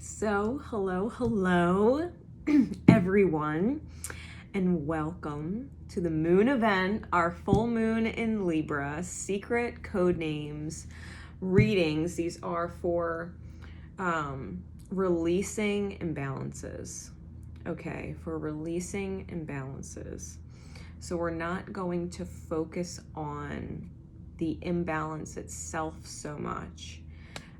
So, hello, everyone, and welcome to the moon event, our full moon in Libra, secret code names, readings. These are for releasing imbalances. Okay, for releasing imbalances. So we're not going to focus on the imbalance itself so much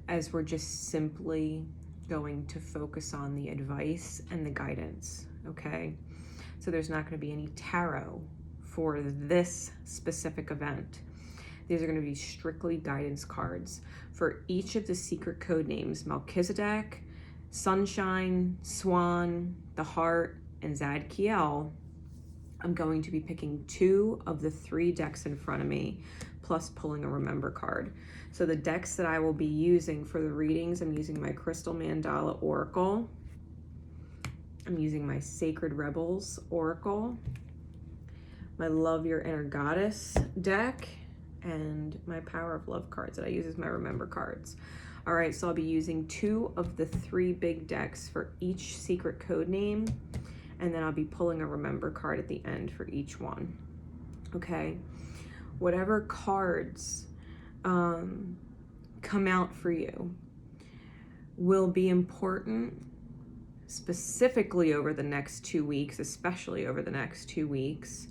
as we're just simply going to focus on the advice and the guidance, okay? So there's not going to be any tarot for this specific event. These are going to be strictly guidance cards for each of the secret code names: Melchizedek, Sunshine, Swan, the Heart, and Zadkiel. I'm going to be picking 2 of the 3 decks in front of me, plus pulling a remember card. So the decks that I will be using for the readings, I'm using my Crystal Mandala Oracle. I'm using my Sacred Rebels Oracle, my Love Your Inner Goddess deck, and my Power of Love cards that I use as my remember cards. All right, so I'll be using 2 of the 3 big decks for each secret code name, and then I'll be pulling a remember card at the end for each one, okay? Whatever cards come out for you will be important specifically over the next 2 weeks, especially over the next 2 weeks,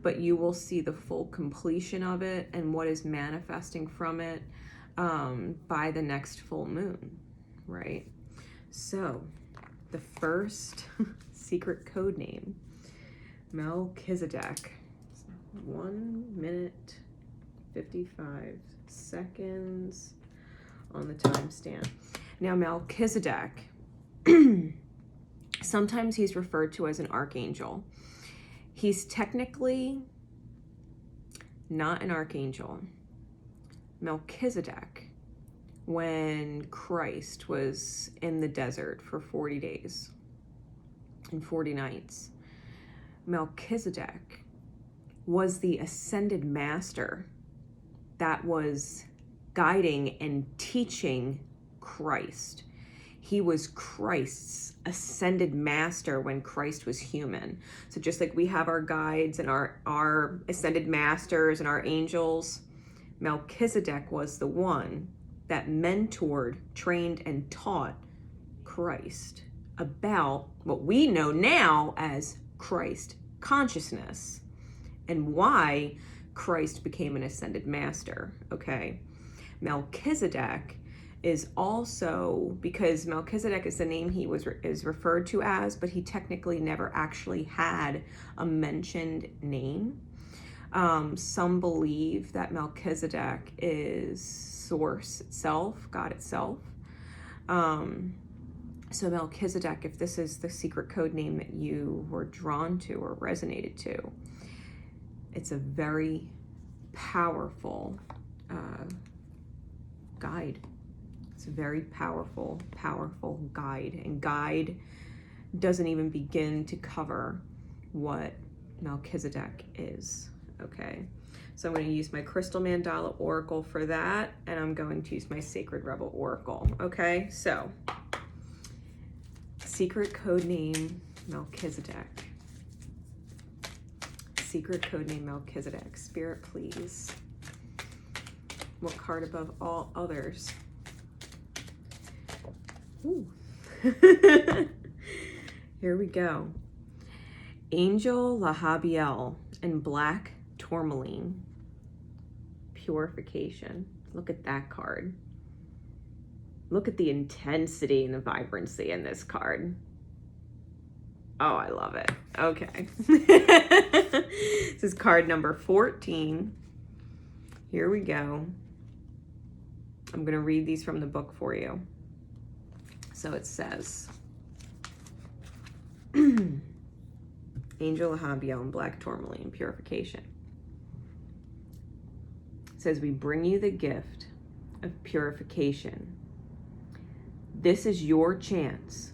but you will see the full completion of it and what is manifesting from it by the next full moon, right? So the first secret code name, Melchizedek. 1 minute 55 seconds on the timestamp. Now Melchizedek, sometimes he's referred to as an archangel. He's technically not an archangel. Melchizedek, when Christ was in the desert for 40 days and 40 nights, Melchizedek was the ascended master that was guiding and teaching Christ. He was Christ's ascended master when Christ was human. So just like we have our guides and our ascended masters and our angels, Melchizedek was the one that mentored, trained, and taught Christ about what we know now as Christ consciousness and why Christ became an ascended master, okay? Melchizedek is also, because Melchizedek is the name he is referred to as, but he technically never actually had a mentioned name. Some believe that Melchizedek is Source itself, God itself. So Melchizedek, if this is the secret code name that you were drawn to or resonated to, it's a very powerful guide. It's a very powerful guide. And guide doesn't even begin to cover what Melchizedek is, okay? So I'm going to use my Crystal Mandala Oracle for that, and I'm going to use my Sacred Rebel Oracle, okay? So, secret code name Melchizedek. Secret code name Melchizedek. Spirit, please. What card above all others? Ooh. Here we go. Angel Lahabiel and Black Tourmaline. Purification. Look at that card. Look at the intensity and the vibrancy in this card. Oh, I love it. Okay. This is card number 14. Here we go. I'm going to read these from the book for you. So it says, Angel Lahabiel and Black Tourmaline, Purification. It says, we bring you the gift of purification. This is your chance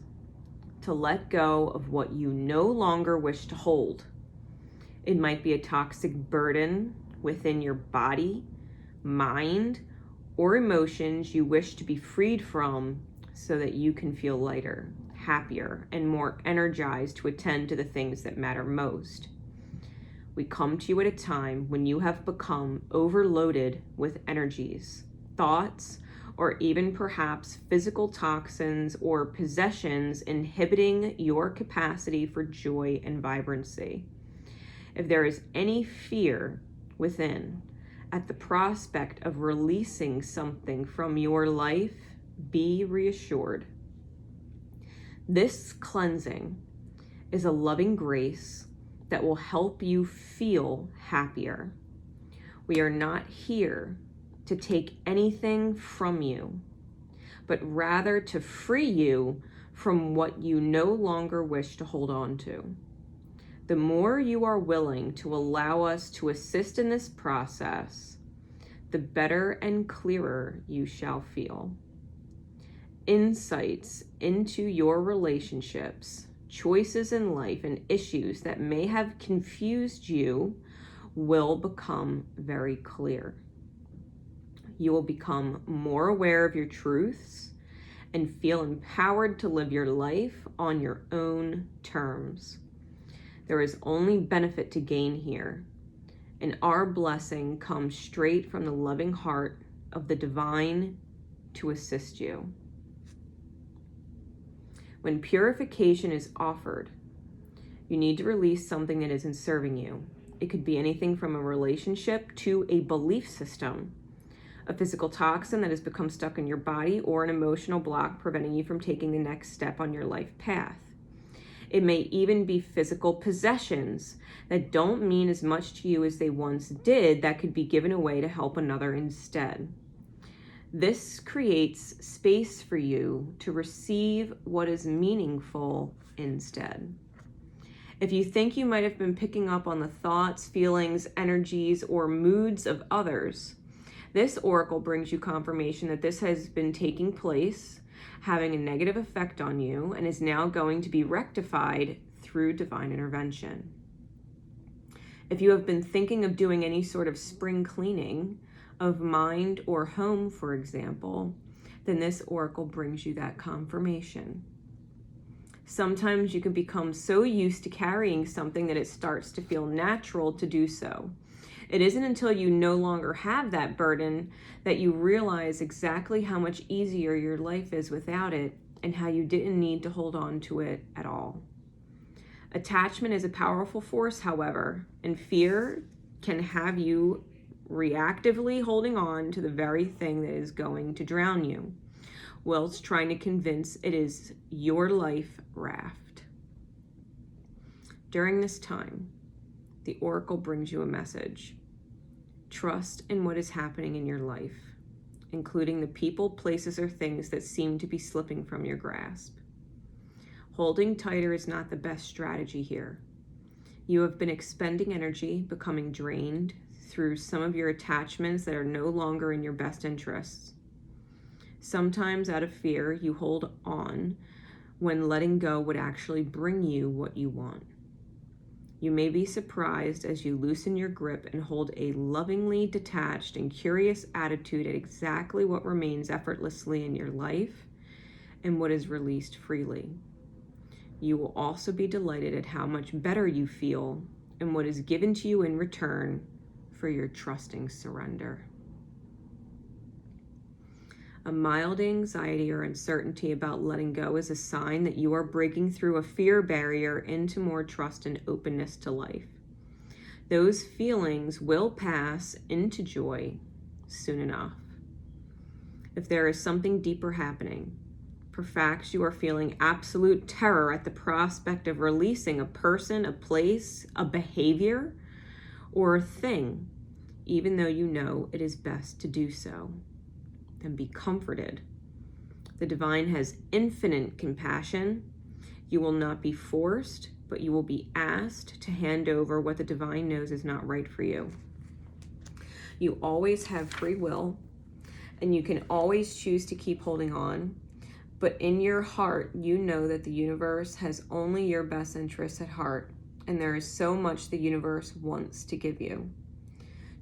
to let go of what you no longer wish to hold. It might be a toxic burden within your body, mind, or emotions you wish to be freed from so that you can feel lighter, happier, and more energized to attend to the things that matter most. We come to you at a time when you have become overloaded with energies, thoughts, or even perhaps physical toxins or possessions inhibiting your capacity for joy and vibrancy. If there is any fear within at the prospect of releasing something from your life, be reassured. This cleansing is a loving grace that will help you feel happier. We are not here to take anything from you, but rather to free you from what you no longer wish to hold on to. The more you are willing to allow us to assist in this process, the better and clearer you shall feel. Insights into your relationships, choices in life, and issues that may have confused you will become very clear. You will become more aware of your truths and feel empowered to live your life on your own terms. There is only benefit to gain here, and our blessing comes straight from the loving heart of the divine to assist you. When purification is offered, you need to release something that isn't serving you. It could be anything from a relationship to a belief system, a physical toxin that has become stuck in your body, or an emotional block preventing you from taking the next step on your life path. It may even be physical possessions that don't mean as much to you as they once did, that could be given away to help another instead. This creates space for you to receive what is meaningful instead. If you think you might have been picking up on the thoughts, feelings, energies, or moods of others, this oracle brings you confirmation that this has been taking place, having a negative effect on you, and is now going to be rectified through divine intervention. If you have been thinking of doing any sort of spring cleaning of mind or home, for example, then this oracle brings you that confirmation. Sometimes you can become so used to carrying something that it starts to feel natural to do so. It isn't until you no longer have that burden that you realize exactly how much easier your life is without it, and how you didn't need to hold on to it at all. Attachment is a powerful force, however, and fear can have you reactively holding on to the very thing that is going to drown you, whilst trying to convince it is your life raft. During this time, the oracle brings you a message. Trust in what is happening in your life, including the people, places, or things that seem to be slipping from your grasp. Holding tighter is not the best strategy here. You have been expending energy, becoming drained through some of your attachments that are no longer in your best interests. Sometimes out of fear, you hold on when letting go would actually bring you what you want. You may be surprised as you loosen your grip and hold a lovingly detached and curious attitude at exactly what remains effortlessly in your life and what is released freely. You will also be delighted at how much better you feel and what is given to you in return for your trusting surrender. A mild anxiety or uncertainty about letting go is a sign that you are breaking through a fear barrier into more trust and openness to life. Those feelings will pass into joy soon enough. If there is something deeper happening, perhaps you are feeling absolute terror at the prospect of releasing a person, a place, a behavior, or a thing, even though you know it is best to do so, then be comforted. The divine has infinite compassion. You will not be forced, but you will be asked to hand over what the divine knows is not right for you. You always have free will, and you can always choose to keep holding on, but in your heart, you know that the universe has only your best interests at heart, and there is so much the universe wants to give you.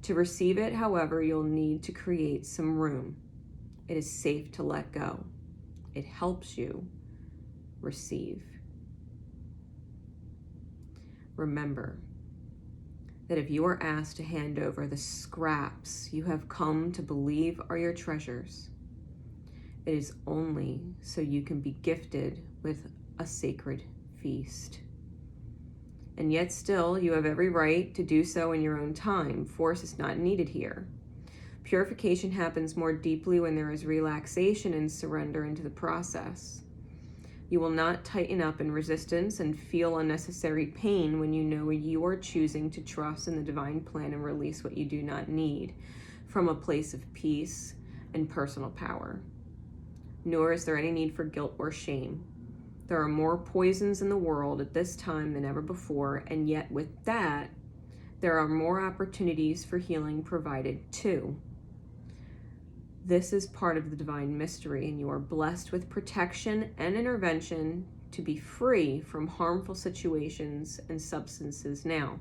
To receive it, however, you'll need to create some room. It is safe to let go. It helps you receive. Remember that if you are asked to hand over the scraps you have come to believe are your treasures, it is only so you can be gifted with a sacred feast. And yet still, you have every right to do so in your own time. Force is not needed here. Purification happens more deeply when there is relaxation and surrender into the process. You will not tighten up in resistance and feel unnecessary pain when you know you are choosing to trust in the divine plan and release what you do not need from a place of peace and personal power. Nor is there any need for guilt or shame. There are more poisons in the world at this time than ever before, and yet with that, there are more opportunities for healing provided too. This is part of the divine mystery, and you are blessed with protection and intervention to be free from harmful situations and substances now.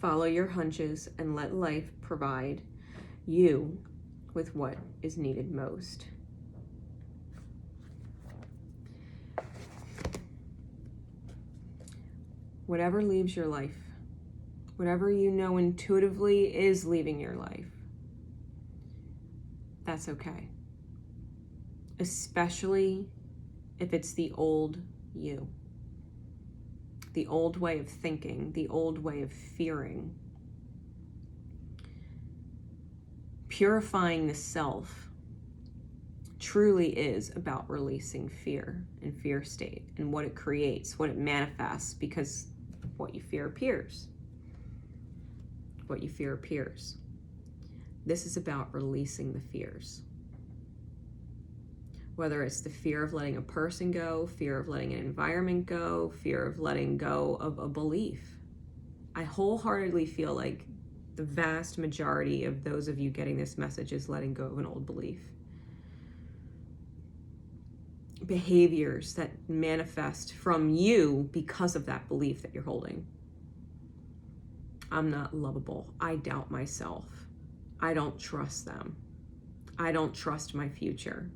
Follow your hunches and let life provide you with what is needed most. Whatever leaves your life, whatever you know intuitively is leaving your life, that's okay. Especially if it's the old you, the old way of thinking, the old way of fearing. Purifying the self truly is about releasing fear and fear state and what it creates, what it manifests, because what you fear appears. What you fear appears. This is about releasing the fears. Whether it's the fear of letting a person go, fear of letting an environment go, fear of letting go of a belief. I wholeheartedly feel like the vast majority of those of you getting this message is letting go of an old belief. Behaviors that manifest from you because of that belief that you're holding. I'm not lovable. I doubt myself. I don't trust them. I don't trust my future.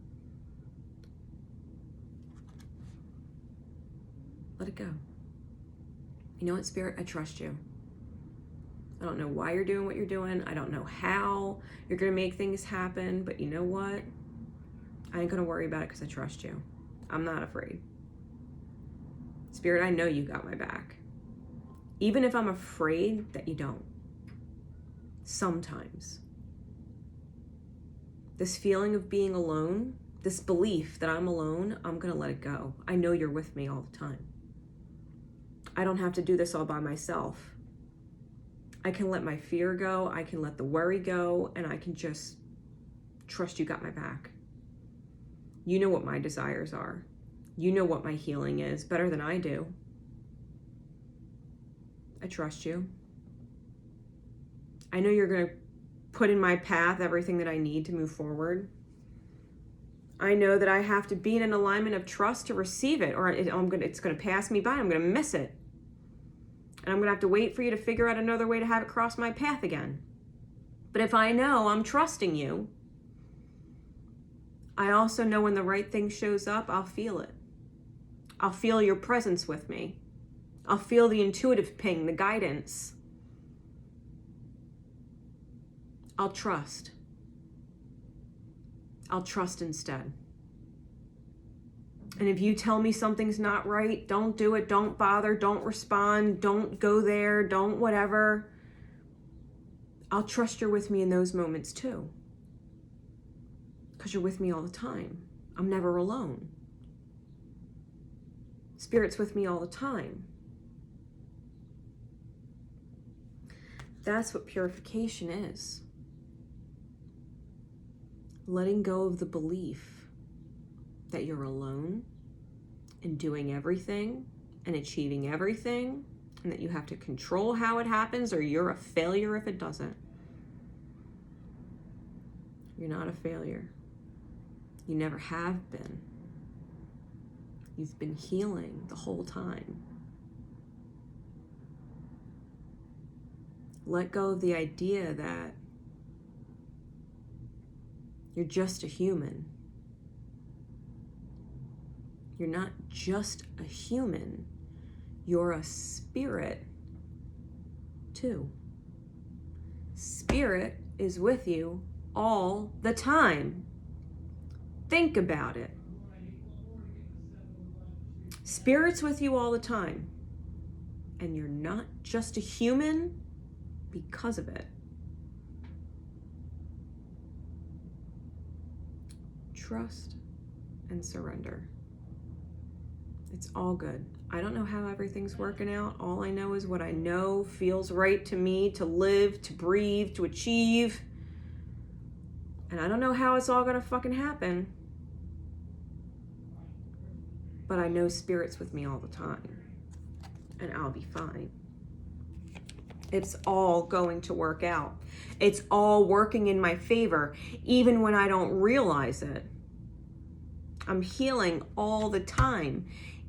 Let it go. You know what, Spirit? I trust you. I don't know why you're doing what you're doing. I don't know how you're going to make things happen, but you know what? I ain't going to worry about it because I trust you. I'm not afraid. Spirit, I know you got my back. Even if I'm afraid that you don't. Sometimes. This feeling of being alone, this belief that I'm alone, I'm going to let it go. I know you're with me all the time. I don't have to do this all by myself. I can let my fear go. I can let the worry go, and I can just trust you got my back. You know what my desires are. You know what my healing is better than I do. I trust you. I know you're going to put in my path everything that I need to move forward. I know that I have to be in an alignment of trust to receive it, or it's going to pass me by. I'm going to miss it. And I'm going to have to wait for you to figure out another way to have it cross my path again. But if I know I'm trusting you, I also know when the right thing shows up, I'll feel it. I'll feel your presence with me. I'll feel the intuitive ping, the guidance. I'll trust. I'll trust instead. And if you tell me something's not right, don't do it, don't bother, don't respond, don't go there, don't whatever. I'll trust you're with me in those moments too. Because you're with me all the time. I'm never alone. Spirit's with me all the time. That's what purification is. Letting go of the belief that you're alone and doing everything and achieving everything, and that you have to control how it happens, or you're a failure if it doesn't. You're not a failure. You never have been. You've been healing the whole time. Let go of the idea that you're just a human. You're not just a human. You're a spirit too. Spirit is with you all the time. Think about it. Spirit's with you all the time. And you're not just a human because of it. Trust and surrender. It's all good. I don't know how everything's working out. All I know is what I know feels right to me, to live, to breathe, to achieve. And I don't know how it's all gonna fucking happen. But I know Spirit's with me all the time. And I'll be fine. It's all going to work out. It's all working in my favor, even when I don't realize it. I'm healing all the time,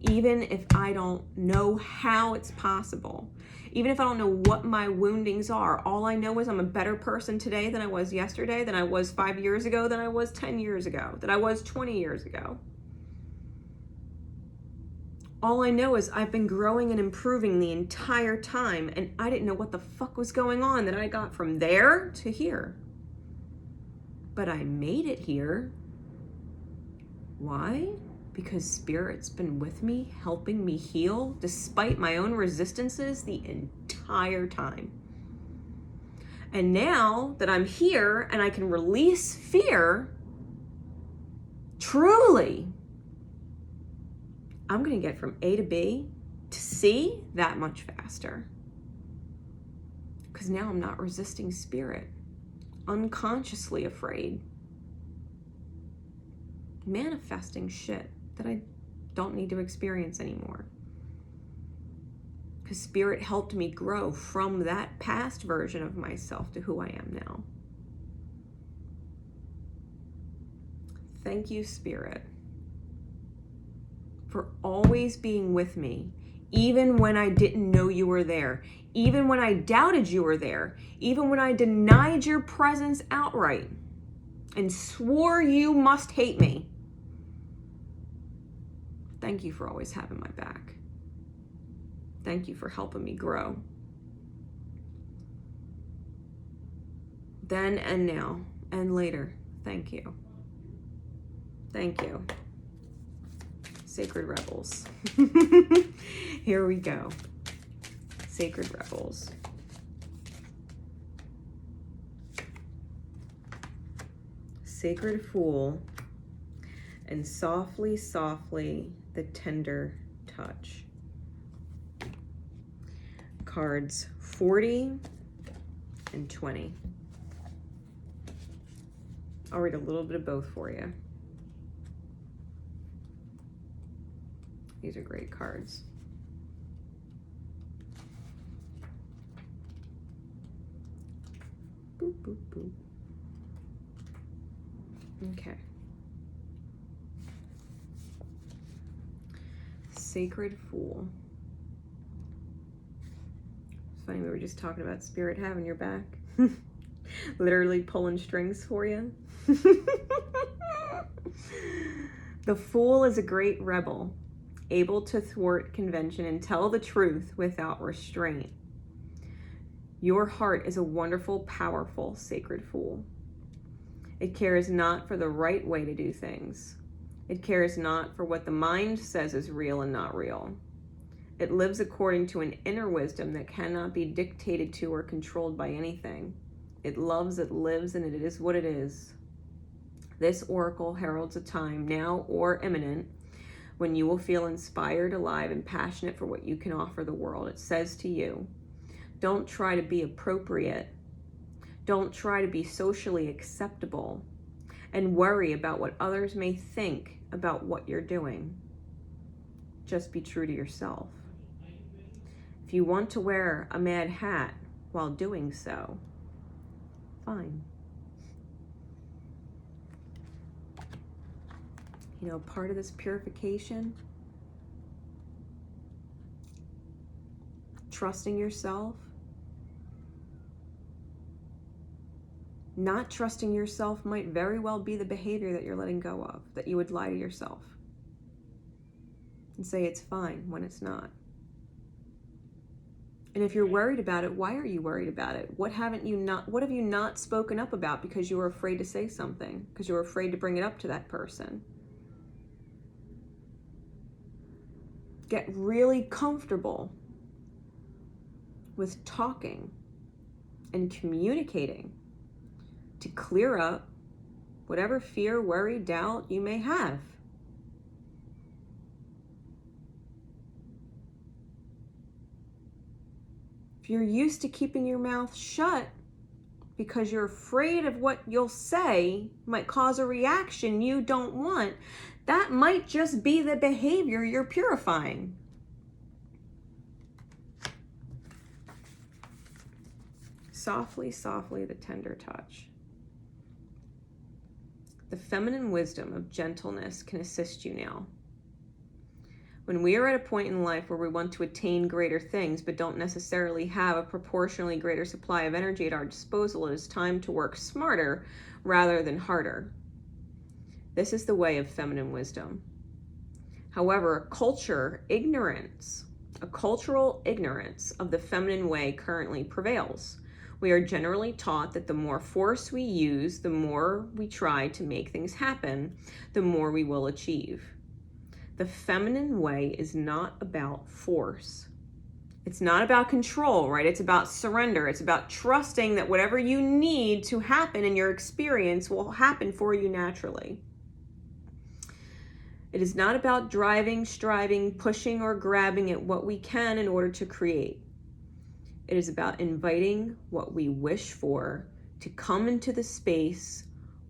even if I don't know how it's possible. Even if I don't know what my woundings are. All I know is I'm a better person today than I was yesterday, than I was 5 years ago, than I was 10 years ago, than I was 20 years ago. All I know is I've been growing and improving the entire time, and I didn't know what the fuck was going on that I got from there to here. But I made it here. Why? Because Spirit's been with me, helping me heal, despite my own resistances the entire time. And now that I'm here and I can release fear, truly, I'm going to get from A to B to C that much faster. Because now I'm not resisting Spirit, unconsciously afraid, manifesting shit that I don't need to experience anymore. Because Spirit helped me grow from that past version of myself to who I am now. Thank you, Spirit, for always being with me, even when I didn't know you were there, even when I doubted you were there, even when I denied your presence outright and swore you must hate me. Thank you for always having my back. Thank you for helping me grow. Then and now and later, thank you. Thank you. Sacred Rebels. Here we go. Sacred Rebels. Sacred Fool and softly, softly, the tender touch. Cards 40 and 20. I'll read a little bit of both for you. These are great cards. Boop, boop, boop. Okay. Sacred Fool. It's funny, we were just talking about Spirit having your back. Literally pulling strings for you. The Fool is a great rebel, able to thwart convention and tell the truth without restraint. Your heart is a wonderful, powerful, sacred fool. It cares not for the right way to do things. It cares not for what the mind says is real and not real. It lives according to an inner wisdom that cannot be dictated to or controlled by anything. It loves, it lives, and it is what it is. This oracle heralds a time, now or imminent, when you will feel inspired, alive, and passionate for what you can offer the world. It says to you, don't try to be appropriate. Don't try to be socially acceptable and worry about what others may think about what you're doing. Just be true to yourself. If you want to wear a mad hat while doing so, fine. You know, part of this purification, trusting yourself, not trusting yourself might very well be the behavior that you're letting go of, that you would lie to yourself. and say it's fine when it's not. And if you're worried about it, why are you worried about it? What have you not spoken up about because you were afraid to say something, because you were afraid to bring it up to that person? Get really comfortable with talking and communicating to clear up whatever fear, worry, doubt you may have. If you're used to keeping your mouth shut because you're afraid of what you'll say might cause a reaction you don't want, that might just be the behavior you're purifying. Softly, softly, the tender touch. The feminine wisdom of gentleness can assist you now. When we are at a point in life where we want to attain greater things but don't necessarily have a proportionally greater supply of energy at our disposal, it is time to work smarter rather than harder. This is the way of feminine wisdom. However, a cultural ignorance of the feminine way currently prevails. We are generally taught that the more force we use, the more we try to make things happen, the more we will achieve. The feminine way is not about force. It's not about control, right? It's about surrender. It's about trusting that whatever you need to happen in your experience will happen for you naturally. It is not about driving, striving, pushing, or grabbing at what we can in order to create. It is about inviting what we wish for to come into the space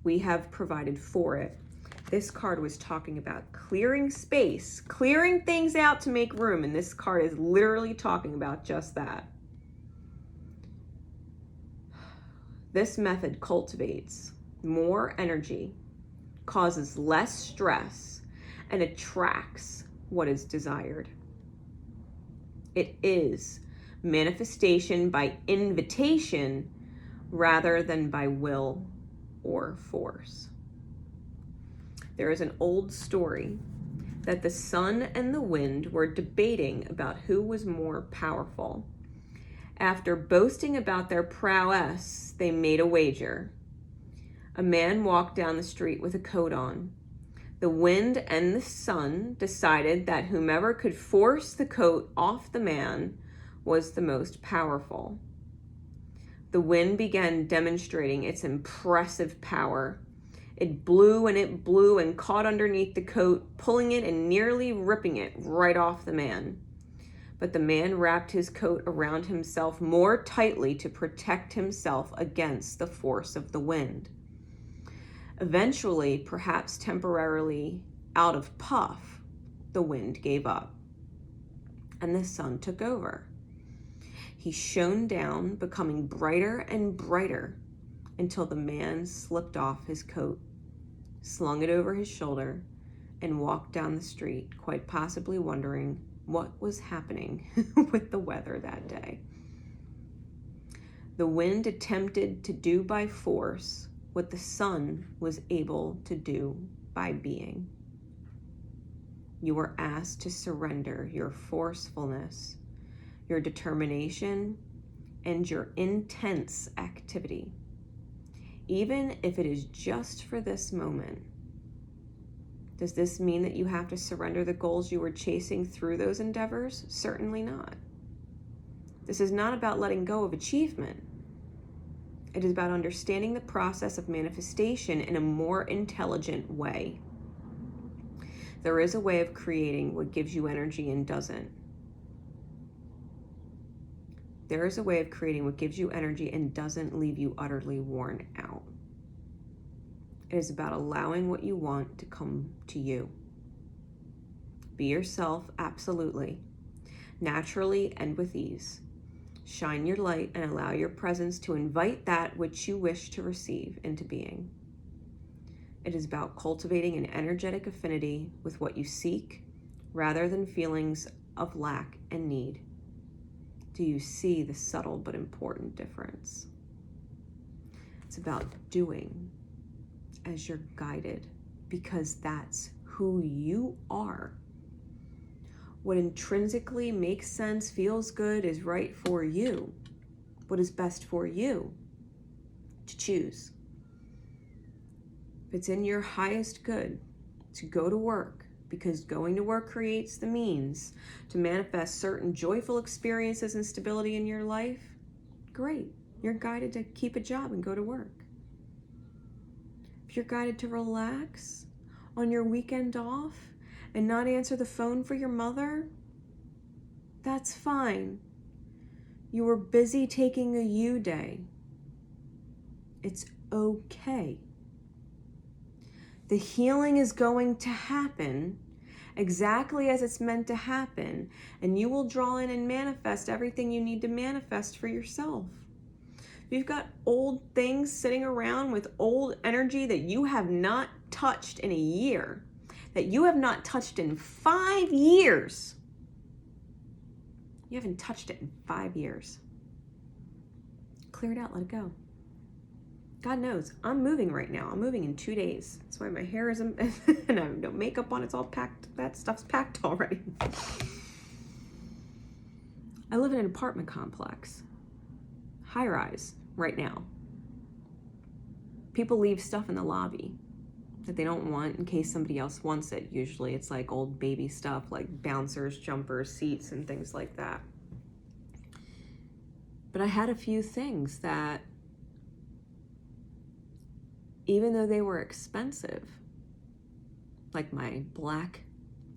we have provided for it. This card was talking about clearing space, clearing things out to make room, and this card is literally talking about just that. This method cultivates more energy, causes less stress, and attracts what is desired. It is manifestation by invitation rather than by will or force. There is an old story that the sun and the wind were debating about who was more powerful. After boasting about their prowess, they made a wager. A man walked down the street with a coat on. The wind and the sun decided that whomever could force the coat off the man was the most powerful. The wind began demonstrating its impressive power. It blew and caught underneath the coat, pulling it and nearly ripping it right off the man. But the man wrapped his coat around himself more tightly to protect himself against the force of the wind. Eventually, perhaps temporarily out of puff, the wind gave up, and the sun took over. He shone down, becoming brighter and brighter, until the man slipped off his coat, slung it over his shoulder, and walked down the street, quite possibly wondering what was happening with the weather that day. The wind attempted to do by force what the sun was able to do by being. You were asked to surrender your forcefulness, your determination, and your intense activity, even if it is just for this moment. Does this mean that you have to surrender the goals you were chasing through those endeavors? Certainly not. This is not about letting go of achievement. It is about understanding the process of manifestation in a more intelligent way. There is a way of creating what gives you energy and doesn't. There is a way of creating what gives you energy and doesn't leave you utterly worn out. It is about allowing what you want to come to you. Be yourself, absolutely, naturally and with ease. Shine your light and allow your presence to invite that which you wish to receive into being. It is about cultivating an energetic affinity with what you seek rather than feelings of lack and need. Do you see the subtle but important difference? It's about doing as you're guided, because that's who you are. What intrinsically makes sense, feels good, is right for you. What is best for you to choose. If it's in your highest good to go to work, because going to work creates the means to manifest certain joyful experiences and stability in your life, great. You're guided to keep a job and go to work. If you're guided to relax on your weekend off and not answer the phone for your mother, that's fine. You were busy taking a you day. It's okay. The healing is going to happen exactly as it's meant to happen, and you will draw in and manifest everything you need to manifest for yourself. If you've got old things sitting around with old energy that you have not touched in a year, that you have not touched in 5 years, you haven't touched it in 5 years. Clear it out, let it go. God knows, I'm moving right now. I'm moving in 2 days. That's why my hair isn't, and I have no makeup on. It's all packed. That stuff's packed already. I live in an apartment complex, high rise right now. People leave stuff in the lobby that they don't want in case somebody else wants it. Usually it's like old baby stuff like bouncers, jumpers, seats, and things like that. But I had a few things that, even though they were expensive, like my black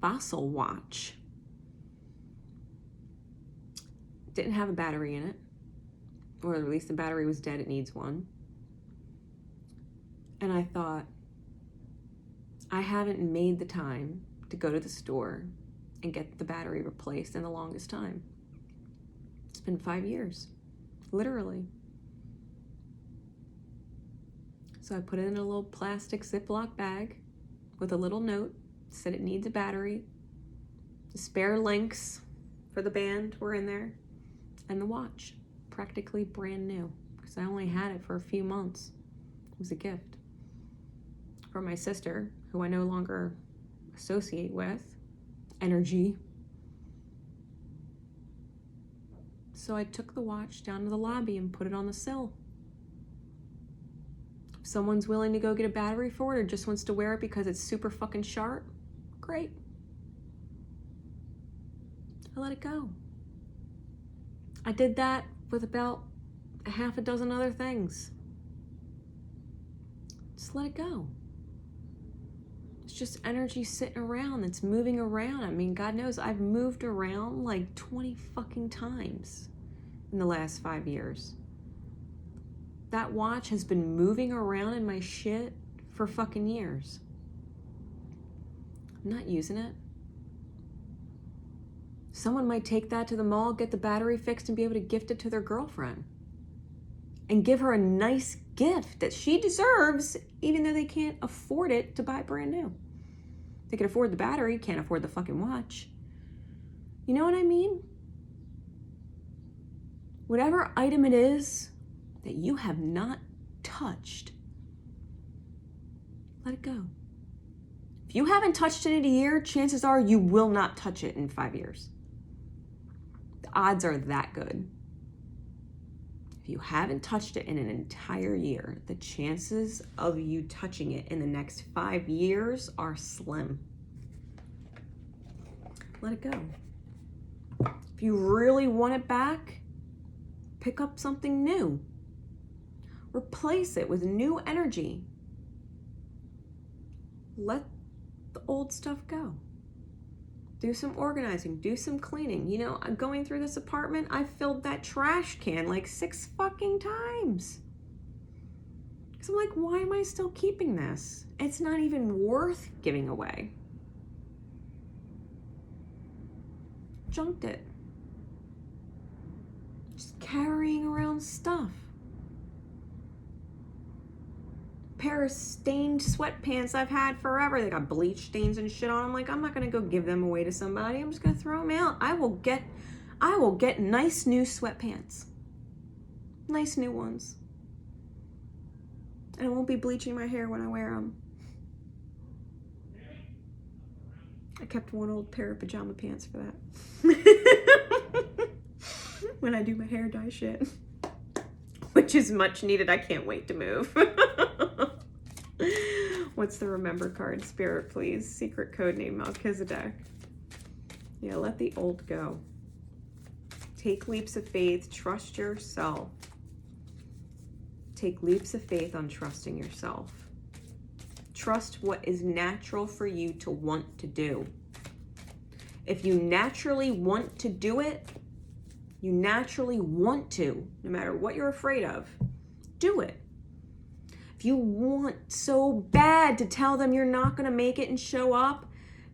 fossil watch, didn't have a battery in it, or at least the battery was dead, it needs one. And I thought, I haven't made the time to go to the store and get the battery replaced in the longest time. It's been 5 years, literally. So I put it in a little plastic Ziploc bag with a little note, said it needs a battery. The spare links for the band were in there, and the watch, practically brand new, because I only had it for a few months. It was a gift for my sister, who I no longer associate with, energy. So I took the watch down to the lobby and put it on the sill. If someone's willing to go get a battery for it or just wants to wear it because it's super fucking sharp, great. I let it go. I did that with about a half a dozen other things. Just let it go. It's just energy sitting around that's moving around. I mean, God knows I've moved around like 20 fucking times in the last 5 years. That watch has been moving around in my shit for fucking years. I'm not using it. Someone might take that to the mall, get the battery fixed, and be able to gift it to their girlfriend. And give her a nice gift that she deserves, even though they can't afford it to buy brand new. They can afford the battery, can't afford the fucking watch. You know what I mean? Whatever item it is that you have not touched, let it go. If you haven't touched it in a year, chances are you will not touch it in 5 years. The odds are that good. If you haven't touched it in an entire year, the chances of you touching it in the next 5 years are slim. Let it go. If you really want it back, pick up something new. Replace it with new energy. Let the old stuff go. Do some organizing, do some cleaning. You know, I'm going through this apartment, I filled that trash can like 6 fucking times. Because I'm like, why am I still keeping this? It's not even worth giving away. Junked it. Just carrying around stuff. Pair of stained sweatpants I've had forever. They got bleach stains and shit on them. Like, I'm not gonna go give them away to somebody. I'm just gonna throw them out. I will get nice new sweatpants. Nice new ones. And I won't be bleaching my hair when I wear them. I kept one old pair of pajama pants for that. When I do my hair dye shit. Which is much needed. I can't wait to move. What's the remember card? Spirit, please. Secret code name, Melchizedek. Yeah, let the old go. Take leaps of faith. Trust yourself. Take leaps of faith on trusting yourself. Trust what is natural for you to want to do. If you naturally want to do it, you naturally want to, no matter what you're afraid of, do it. If you want so bad to tell them you're not going to make it and show up,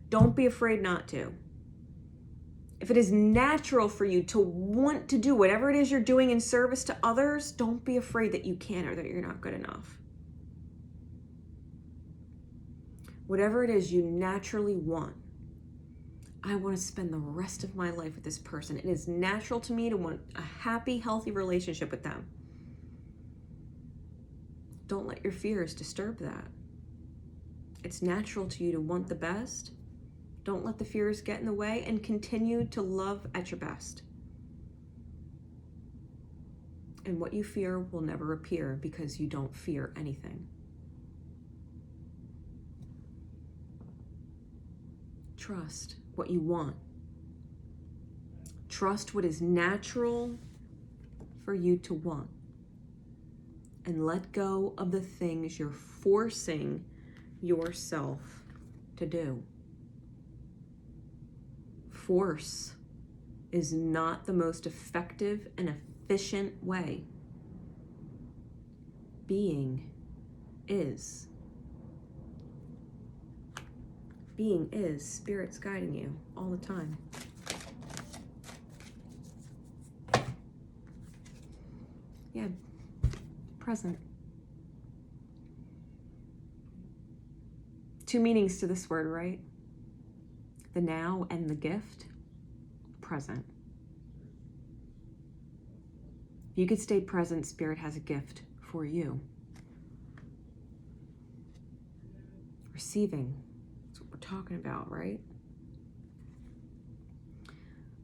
don't be afraid not to. If it is natural for you to want to do whatever it is you're doing in service to others, don't be afraid that you can't or that you're not good enough. Whatever it is you naturally want, I want to spend the rest of my life with this person. It is natural to me to want a happy, healthy relationship with them. Don't let your fears disturb that. It's natural to you to want the best. Don't let the fears get in the way, and continue to love at your best. And what you fear will never appear because you don't fear anything. Trust what you want. Trust what is natural for you to want. And let go of the things you're forcing yourself to do. Force is not the most effective and efficient way. Being is. Being is. Spirit's guiding you all the time. Yeah, present. Two meanings to this word, right? The now and the gift. Present. If you could stay present, Spirit has a gift for you. Receiving. That's what we're talking about, right?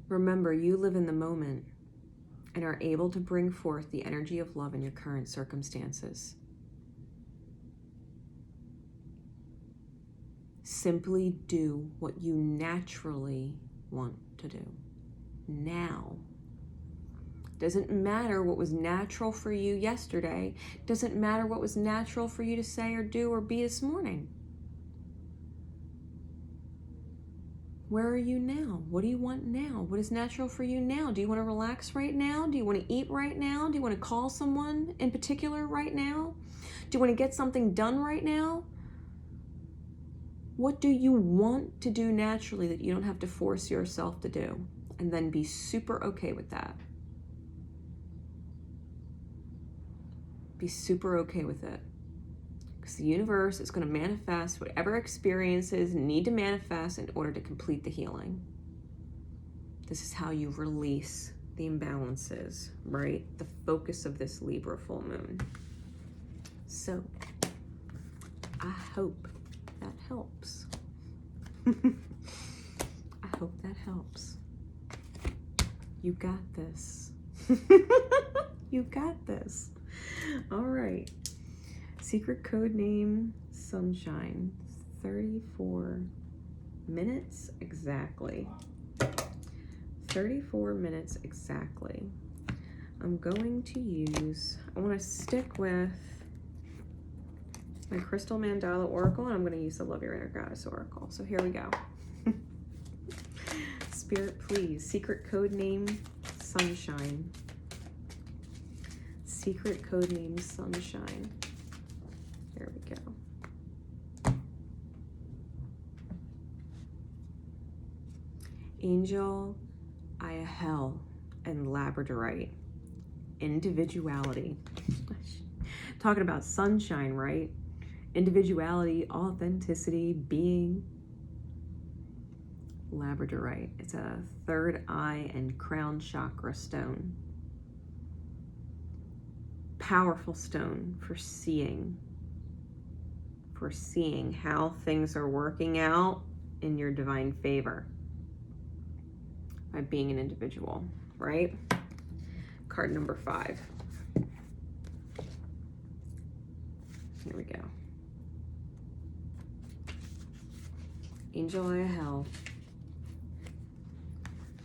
Remember, you live in the moment and are able to bring forth the energy of love in your current circumstances. Simply do what you naturally want to do. Now. Doesn't matter what was natural for you yesterday. Doesn't matter what was natural for you to say or do or be this morning. Where are you now? What do you want now? What is natural for you now? Do you want to relax right now? Do you want to eat right now? Do you want to call someone in particular right now? Do you want to get something done right now? What do you want to do naturally that you don't have to force yourself to do? And then be super okay with that. Be super okay with it. Because the universe is going to manifest whatever experiences need to manifest in order to complete the healing. This is how you release the imbalances, right? The focus of this Libra full moon. So, I hope that helps. I hope that helps. You got this. You got this. All right. Secret code name, Sunshine. 34 minutes exactly. 34 minutes exactly. I'm going to use, I want to stick with my Crystal Mandala Oracle, and I'm going to use the Love Your Inner Goddess Oracle. So here we go. Spirit, please. Secret code name, Sunshine. Secret code name, Sunshine. Here we go. Angel, 𝐼𝐴HEL, and Labradorite. Individuality. Talking about sunshine, right? Individuality, authenticity, being. Labradorite. It's a third eye and crown chakra stone. Powerful stone for seeing how things are working out in your divine favor by being an individual, right? Card number 5. Here we go. 𝐰𝐞𝐫𝐿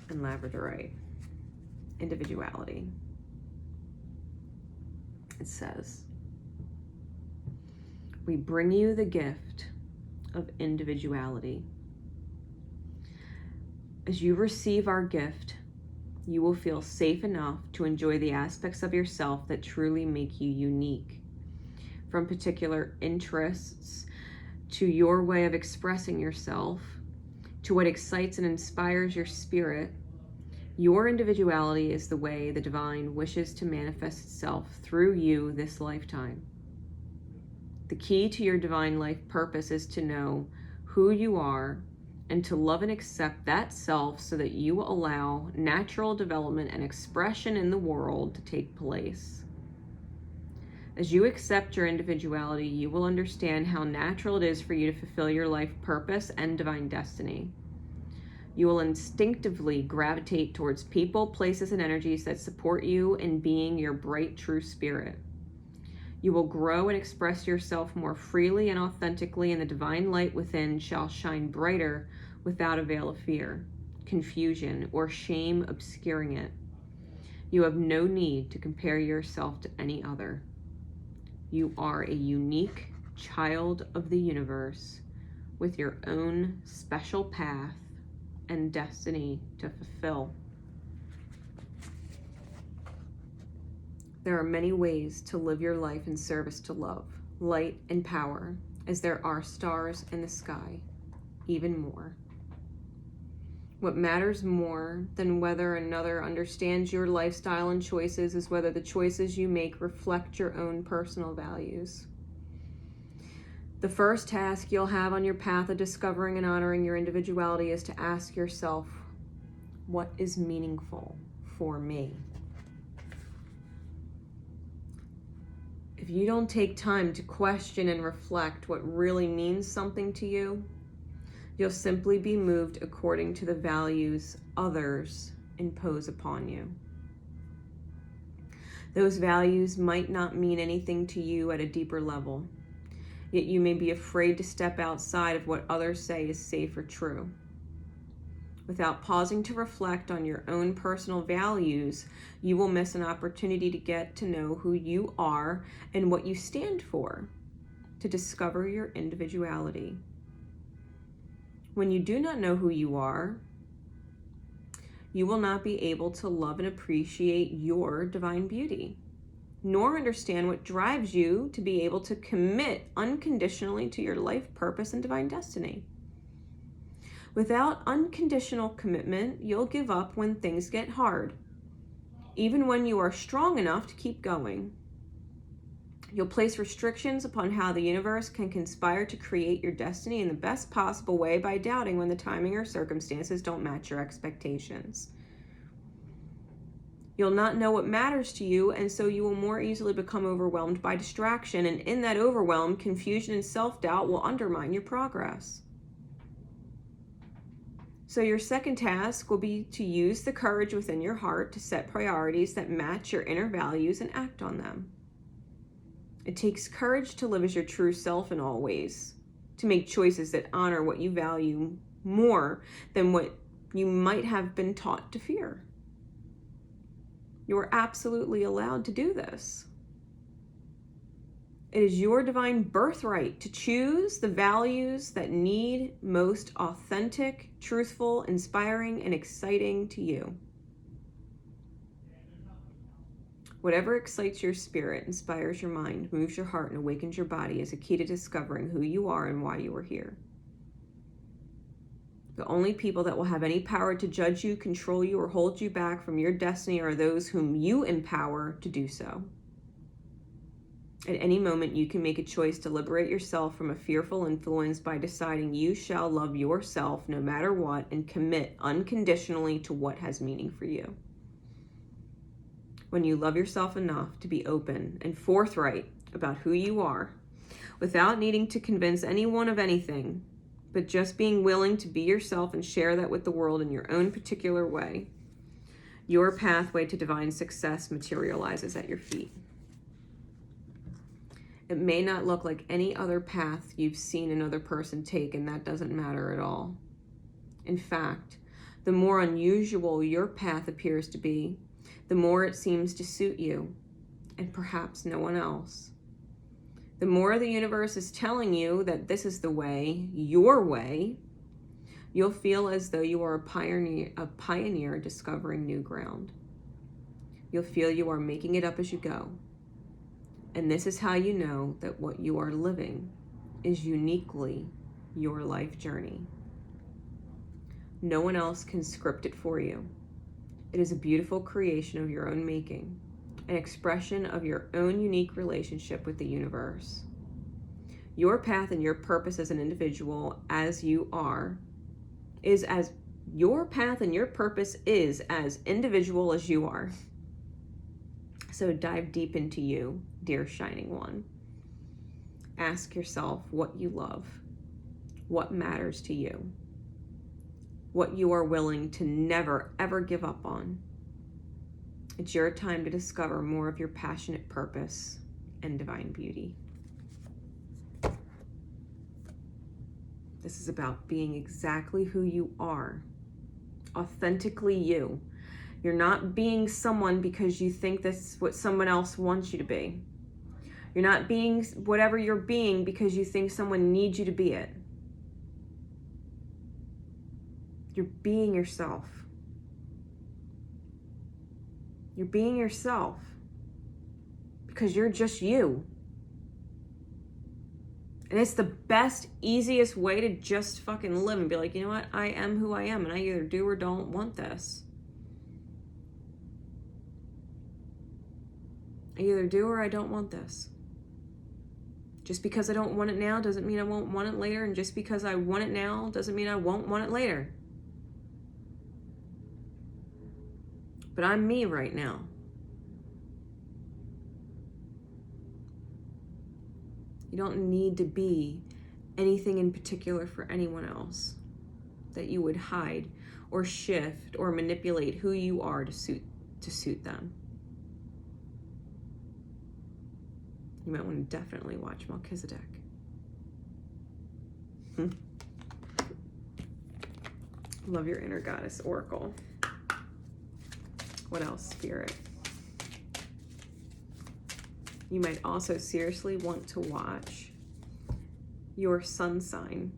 and 𝐓𝐡𝐚𝐿. Individuality. It says, we bring you the gift of individuality. As you receive our gift, you will feel safe enough to enjoy the aspects of yourself that truly make you unique. From particular interests to your way of expressing yourself, to what excites and inspires your spirit, your individuality is the way the divine wishes to manifest itself through you this lifetime. The key to your divine life purpose is to know who you are and to love and accept that self so that you will allow natural development and expression in the world to take place. As you accept your individuality, you will understand how natural it is for you to fulfill your life purpose and divine destiny. You will instinctively gravitate towards people, places, and energies that support you in being your bright, true spirit. You will grow and express yourself more freely and authentically, and the divine light within shall shine brighter without a veil of fear, confusion, or shame obscuring it. You have no need to compare yourself to any other. You are a unique child of the universe with your own special path and destiny to fulfill. There are many ways to live your life in service to love, light, and power, as there are stars in the sky, even more. What matters more than whether another understands your lifestyle and choices is whether the choices you make reflect your own personal values. The first task you'll have on your path of discovering and honoring your individuality is to ask yourself, what is meaningful for me? If you don't take time to question and reflect what really means something to you, you'll simply be moved according to the values others impose upon you. Those values might not mean anything to you at a deeper level, yet you may be afraid to step outside of what others say is safe or true. Without pausing to reflect on your own personal values, you will miss an opportunity to get to know who you are and what you stand for, to discover your individuality. When you do not know who you are, you will not be able to love and appreciate your divine beauty, nor understand what drives you to be able to commit unconditionally to your life purpose and divine destiny. Without unconditional commitment, you'll give up when things get hard, even when you are strong enough to keep going. You'll place restrictions upon how the universe can conspire to create your destiny in the best possible way by doubting when the timing or circumstances don't match your expectations. You'll not know what matters to you, and so you will more easily become overwhelmed by distraction, and in that overwhelm, confusion and self-doubt will undermine your progress. So your second task will be to use the courage within your heart to set priorities that match your inner values and act on them. It takes courage to live as your true self in all ways, to make choices that honor what you value more than what you might have been taught to fear. You are absolutely allowed to do this. It is your divine birthright to choose the values that need most authentic, truthful, inspiring, and exciting to you. Whatever excites your spirit, inspires your mind, moves your heart, and awakens your body is a key to discovering who you are and why you are here. The only people that will have any power to judge you, control you, or hold you back from your destiny are those whom you empower to do so. At any moment, you can make a choice to liberate yourself from a fearful influence by deciding you shall love yourself no matter what and commit unconditionally to what has meaning for you. When you love yourself enough to be open and forthright about who you are, without needing to convince anyone of anything, but just being willing to be yourself and share that with the world in your own particular way, your pathway to divine success materializes at your feet. It may not look like any other path you've seen another person take, and that doesn't matter at all. In fact, the more unusual your path appears to be, the more it seems to suit you, and perhaps no one else. The more the universe is telling you that this is the way, your way, you'll feel as though you are a pioneer discovering new ground. You'll feel you are making it up as you go. And this is how you know that what you are living is uniquely your life journey. No one else can script it for you. It is a beautiful creation of your own making, an expression of your own unique relationship with the universe. Your path and your purpose as an individual, as you are, is as your path and your purpose is as individual as you are. So dive deep into you, dear Shining One. Ask yourself what you love, what matters to you, what you are willing to never, ever give up on. It's your time to discover more of your passionate purpose and divine beauty. This is about being exactly who you are, authentically you. You're not being someone because you think that's what someone else wants you to be. You're not being whatever you're being because you think someone needs you to be it. You're being yourself. You're being yourself because you're just you. And it's the best, easiest way to just fucking live and be like, you know what? I am who I am, and I either do or don't want this. I either do or I don't want this. Just because I don't want it now doesn't mean I won't want it later, and just because I want it now doesn't mean I won't want it later. But I'm me right now. You don't need to be anything in particular for anyone else that you would hide or shift or manipulate who you are to suit them. You might want to definitely watch Melchizedek. Love your inner goddess oracle. What else, Spirit? You might also seriously want to watch your sun sign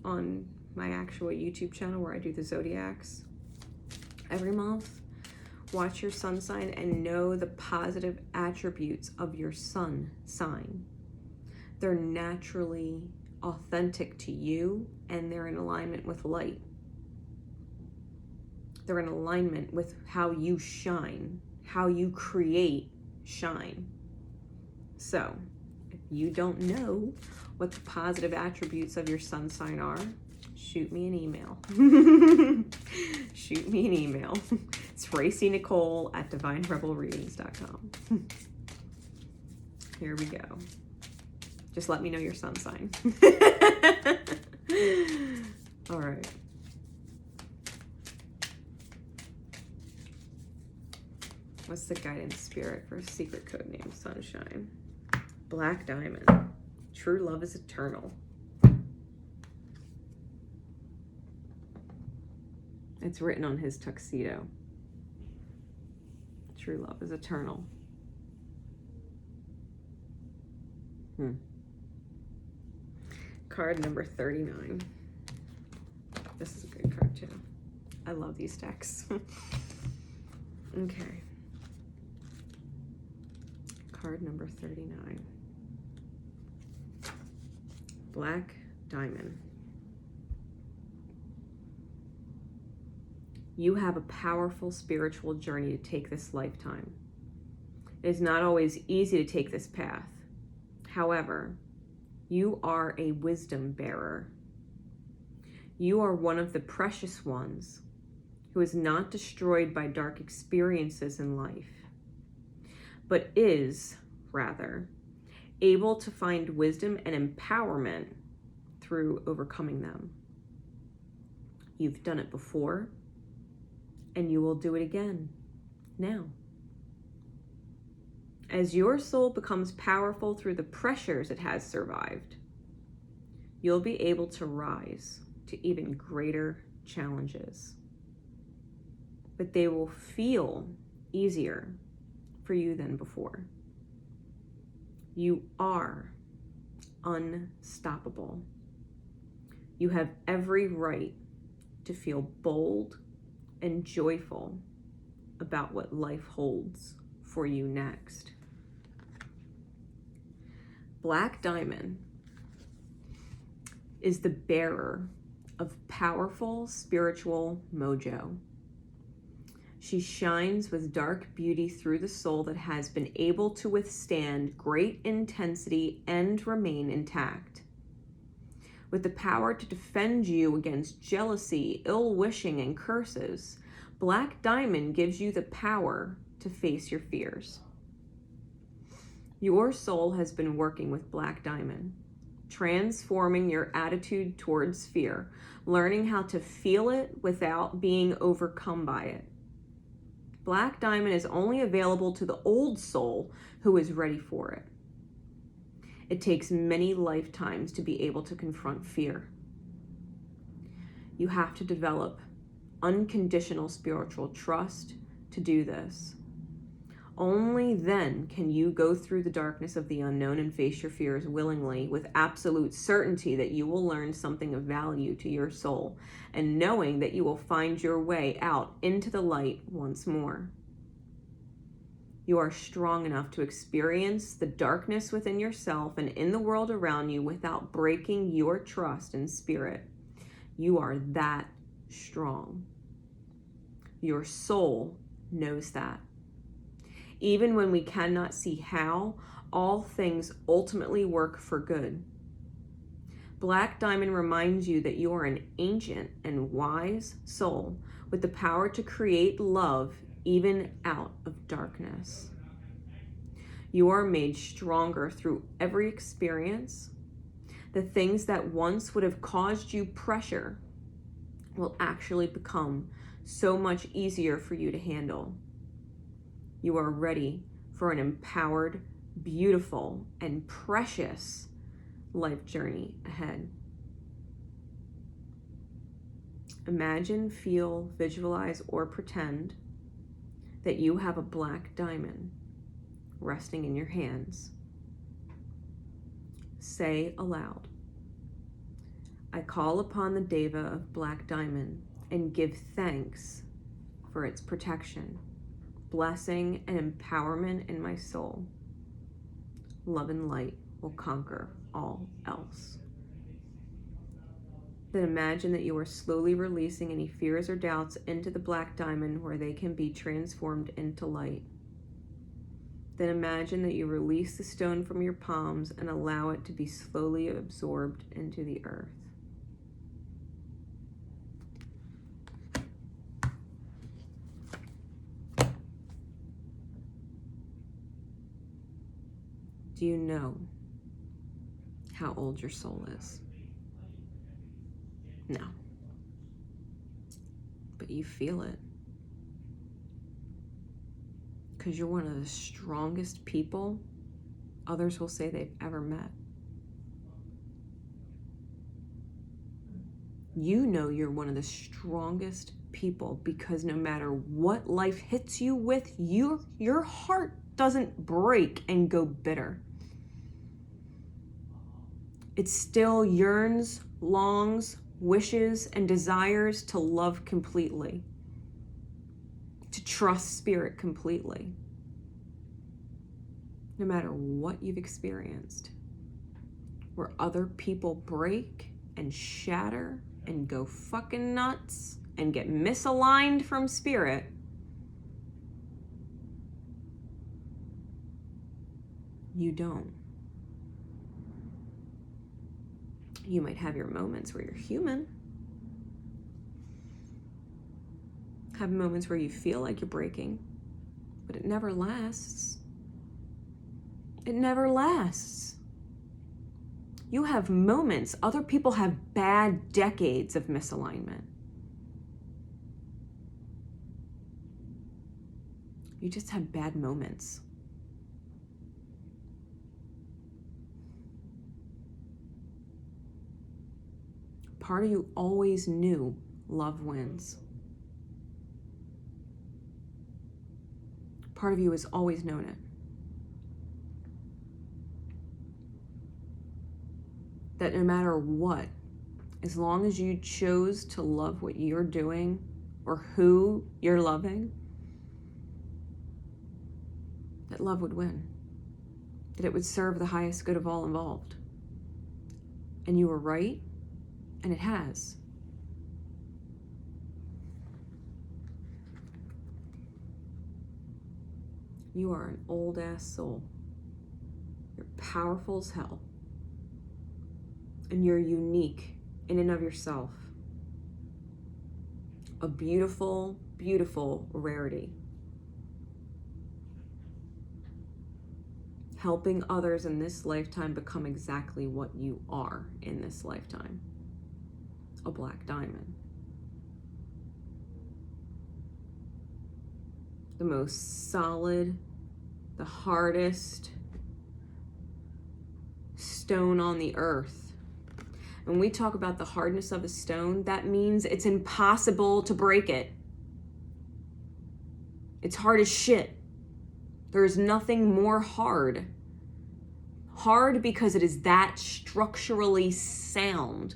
on my actual YouTube channel where I do the zodiacs every month. Watch your sun sign and know the positive attributes of your sun sign. They're naturally authentic to you, and they're in alignment with light. They're in alignment with how you shine, how you create shine. So, if you don't know what the positive attributes of your sun sign are, shoot me an email. Shoot me an email. It's GraceNicoleMyths@DivineRebelReadings.com. Here we go. Just let me know your sun sign. All right. What's the guidance spirit for a secret code name Sunshine? Black Diamond. True love is eternal. It's written on his tuxedo. True love is eternal. Card number 39. This is a good card too. I love these decks. Okay. Card number 39. Black Diamond. You have a powerful spiritual journey to take this lifetime. It is not always easy to take this path. However, you are a wisdom bearer. You are one of the precious ones who is not destroyed by dark experiences in life, but is, rather, able to find wisdom and empowerment through overcoming them. You've done it before, and you will do it again now. As your soul becomes powerful through the pressures it has survived, you'll be able to rise to even greater challenges. But they will feel easier for you than before. You are unstoppable. You have every right to feel bold and joyful about what life holds for you next. Black Diamond is the bearer of powerful spiritual mojo. She shines with dark beauty through the soul that has been able to withstand great intensity and remain intact. With the power to defend you against jealousy, ill-wishing, and curses, Black Diamond gives you the power to face your fears. Your soul has been working with Black Diamond, transforming your attitude towards fear, learning how to feel it without being overcome by it. Black Diamond is only available to the old soul who is ready for it. It takes many lifetimes to be able to confront fear. You have to develop unconditional spiritual trust to do this. Only then can you go through the darkness of the unknown and face your fears willingly, with absolute certainty that you will learn something of value to your soul, and knowing that you will find your way out into the light once more. You are strong enough to experience the darkness within yourself and in the world around you without breaking your trust in spirit. You are that strong. Your soul knows that. Even when we cannot see how, all things ultimately work for good. Black Diamond reminds you that you are an ancient and wise soul with the power to create love even out of darkness. You are made stronger through every experience. The things that once would have caused you pressure will actually become so much easier for you to handle. You are ready for an empowered, beautiful, and precious life journey ahead. Imagine, feel, visualize, or pretend that you have a black diamond resting in your hands. Say aloud, I call upon the Deva of Black Diamond and give thanks for its protection, blessing, and empowerment in my soul. Love and light will conquer all else. Then imagine that you are slowly releasing any fears or doubts into the black diamond where they can be transformed into light. Then imagine that you release the stone from your palms and allow it to be slowly absorbed into the earth. Do you know how old your soul is? No. But you feel it. Because you're one of the strongest people others will say they've ever met. You know you're one of the strongest people because no matter what life hits you with, your heart doesn't break and go bitter. It still yearns, longs, wishes, and desires to love completely, to trust spirit completely, no matter what you've experienced. Where other people break and shatter and go fucking nuts and get misaligned from spirit, you don't. You might have your moments where you're human. Have moments where you feel like you're breaking, but it never lasts. It never lasts. You have moments. Other people have bad decades of misalignment. You just have bad moments. Part of you always knew love wins. Part of you has always known it. That no matter what, as long as you chose to love what you're doing or who you're loving, that love would win. That it would serve the highest good of all involved. And you were right, and it has. You are an old-ass soul. You're powerful as hell. And you're unique in and of yourself. A beautiful, beautiful rarity. Helping others in this lifetime become exactly what you are in this lifetime. A black diamond. The most solid, the hardest stone on the earth. When we talk about the hardness of a stone, that means it's impossible to break it. It's hard as shit. There is nothing more hard. Hard because it is that structurally sound.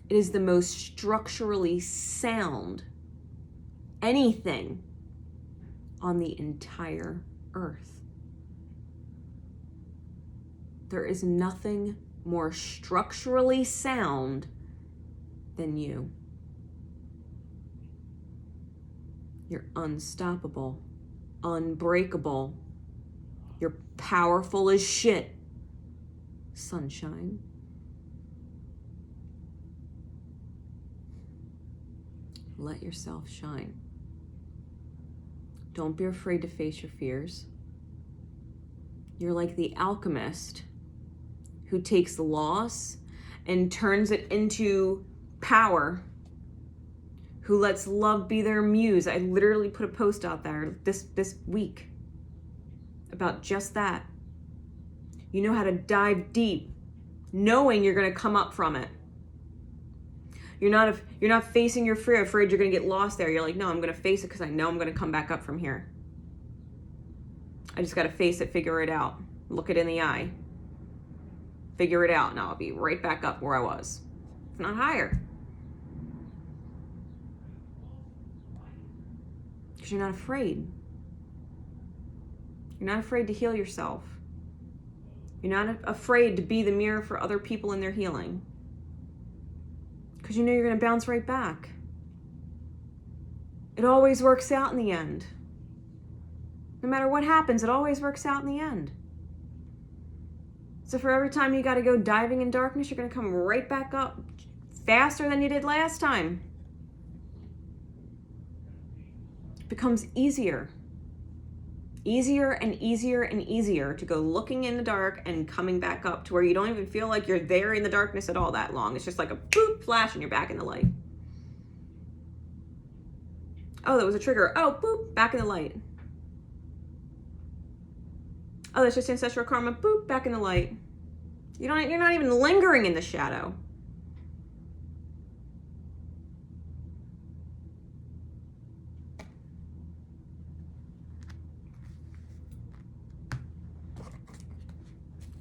It is the most structurally sound anything on the entire earth. There is nothing more structurally sound than you. You're unstoppable, unbreakable. You're powerful as shit. Sunshine. Let yourself shine. Don't be afraid to face your fears. You're like the alchemist who takes the loss and turns it into power, who lets love be their muse. I literally put a post out there this week about just that. You know how to dive deep, knowing you're going to come up from it. You're not facing your fear, afraid you're going to get lost there. You're like, no, I'm going to face it because I know I'm going to come back up from here. I just got to face it, figure it out, look it in the eye, figure it out, and I'll be right back up where I was, if not higher. Because you're not afraid. You're not afraid to heal yourself. You're not afraid to be the mirror for other people in their healing. Because you know you're going to bounce right back. It always works out in the end. No matter what happens, it always works out in the end. So for every time you got to go diving in darkness, you're going to come right back up faster than you did last time. It becomes easier. Easier and easier and easier to go looking in the dark and coming back up to where you don't even feel like you're there in the darkness at all that long. It's just like a boop flash and you're back in the light. Oh, that was a trigger. Oh, boop, back in the light. Oh, that's just ancestral karma. Boop, back in the light. You're not even lingering in the shadow.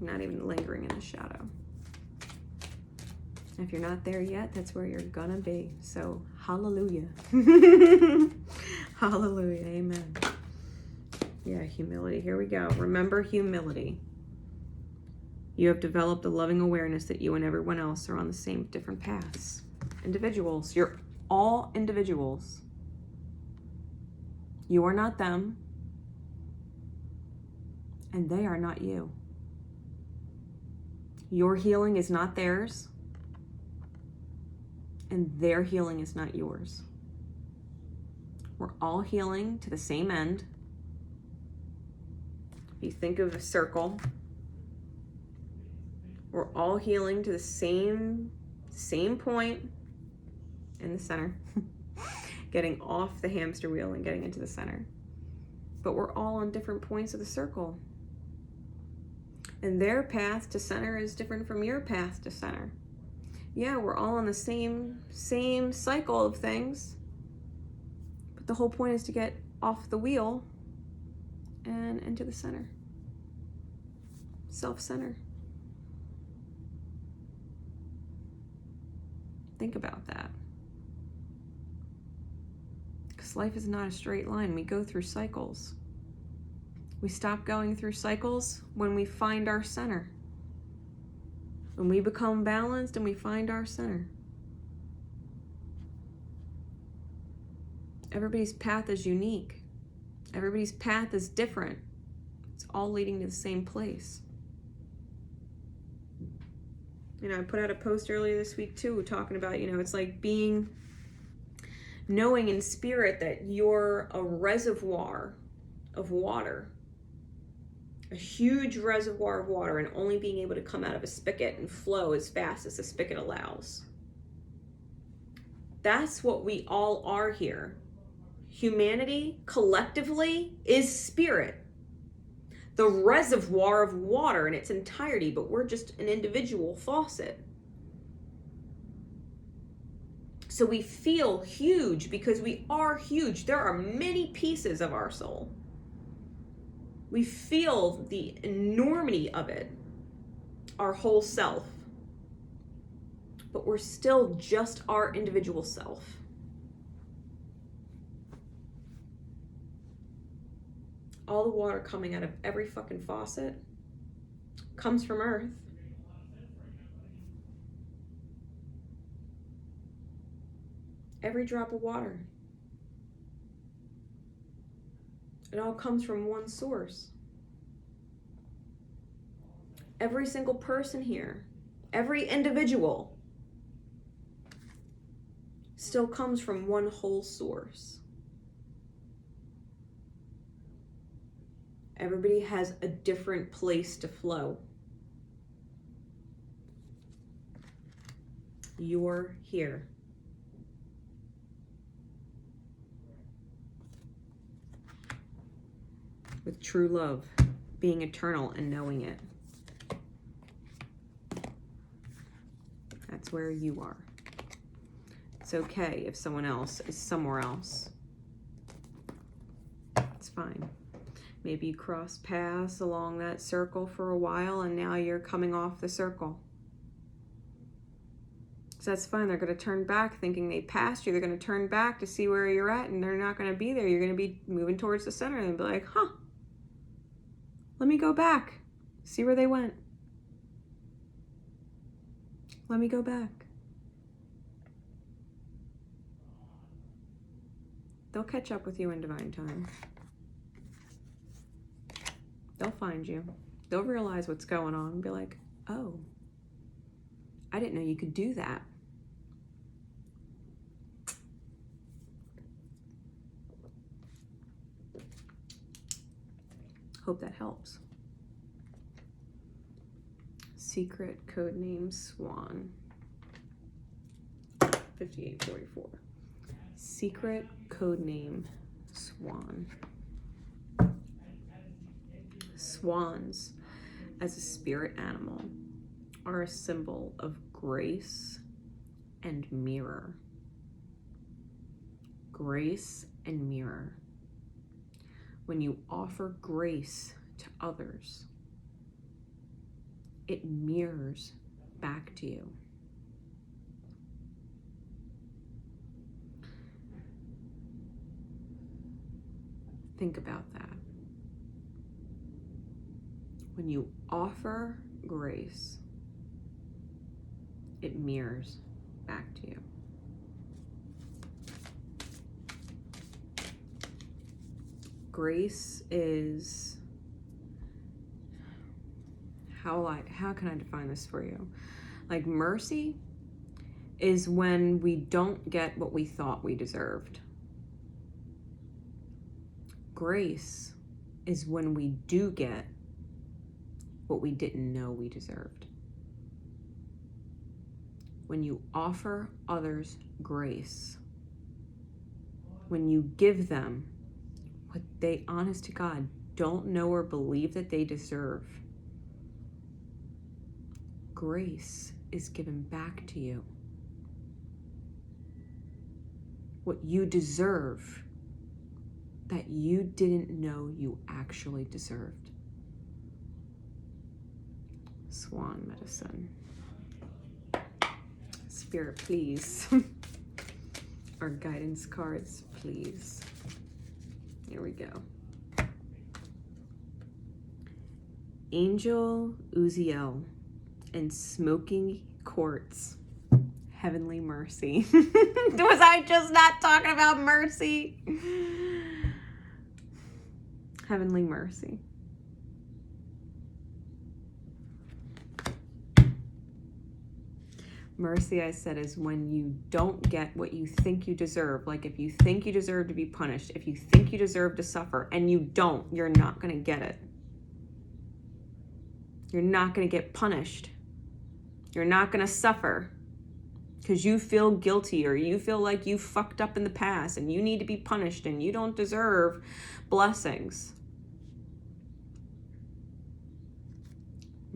Not even lingering in the shadow. If you're not there yet, that's where you're gonna be. So, hallelujah. Hallelujah, amen. Yeah, humility, here we go. Remember humility. You have developed a loving awareness that you and everyone else are on the same different paths. Individuals, you're all individuals. You are not them, and they are not you. Your healing is not theirs, and their healing is not yours. We're all healing to the same end. If you think of a circle, We're all healing to the same point in the center, getting off the hamster wheel and getting into the center. But we're all on different points of the circle. And their path to center is different from your path to center. Yeah, we're all on the same cycle of things. But the whole point is to get off the wheel and into the center. Self-center. Think about that. Because life is not a straight line. We go through cycles. We stop going through cycles when we find our center. When we become balanced and we find our center. Everybody's path is unique. Everybody's path is different. It's all leading to the same place. You know, I put out a post earlier this week too, talking about, you know, it's like knowing in spirit that you're a reservoir of water. A huge reservoir of water, and only being able to come out of a spigot and flow as fast as the spigot allows. That's what we all are here. Humanity, collectively, is spirit. The reservoir of water in its entirety, but we're just an individual faucet. So we feel huge because we are huge. There are many pieces of our soul. We feel the enormity of it, our whole self. But we're still just our individual self. All the water coming out of every fucking faucet comes from Earth. Every drop of water. It all comes from one source. Every single person here, every individual, still comes from one whole source. Everybody has a different place to flow. You're here. With true love, being eternal and knowing it. That's where you are. It's okay if someone else is somewhere else. It's fine. Maybe you cross paths along that circle for a while and now you're coming off the circle. So that's fine. They're going to turn back thinking they passed you. They're going to turn back to see where you're at and they're not going to be there. You're going to be moving towards the center and be like, huh, let me go back. See where they went. Let me go back. They'll catch up with you in divine time. They'll find you. They'll realize what's going on and be like, oh, I didn't know you could do that. Hope that helps. Secret code name Swan. 5844. Secret code name Swan. Swans, as a spirit animal, are a symbol of grace and mirror. Grace and mirror. When you offer grace to others, it mirrors back to you. Think about that. When you offer grace, it mirrors back to you. Grace is, how can I define this for you? Like mercy is when we don't get what we thought we deserved. Grace is when we do get what we didn't know we deserved. when you offer others grace, when you give them what they, honest to God, don't know or believe that they deserve, grace is given back to you. What you deserve that you didn't know you actually deserved. Swan medicine. Spirit, please. Our guidance cards, please. Here we go. Angel Uziel and smoking quartz. Heavenly mercy. Was I just not talking about mercy? Heavenly mercy. Mercy, I said, is when you don't get what you think you deserve. Like if you think you deserve to be punished, if you think you deserve to suffer, and you don't, you're not going to get it. You're not going to get punished. You're not going to suffer because you feel guilty or you feel like you fucked up in the past and you need to be punished and you don't deserve blessings.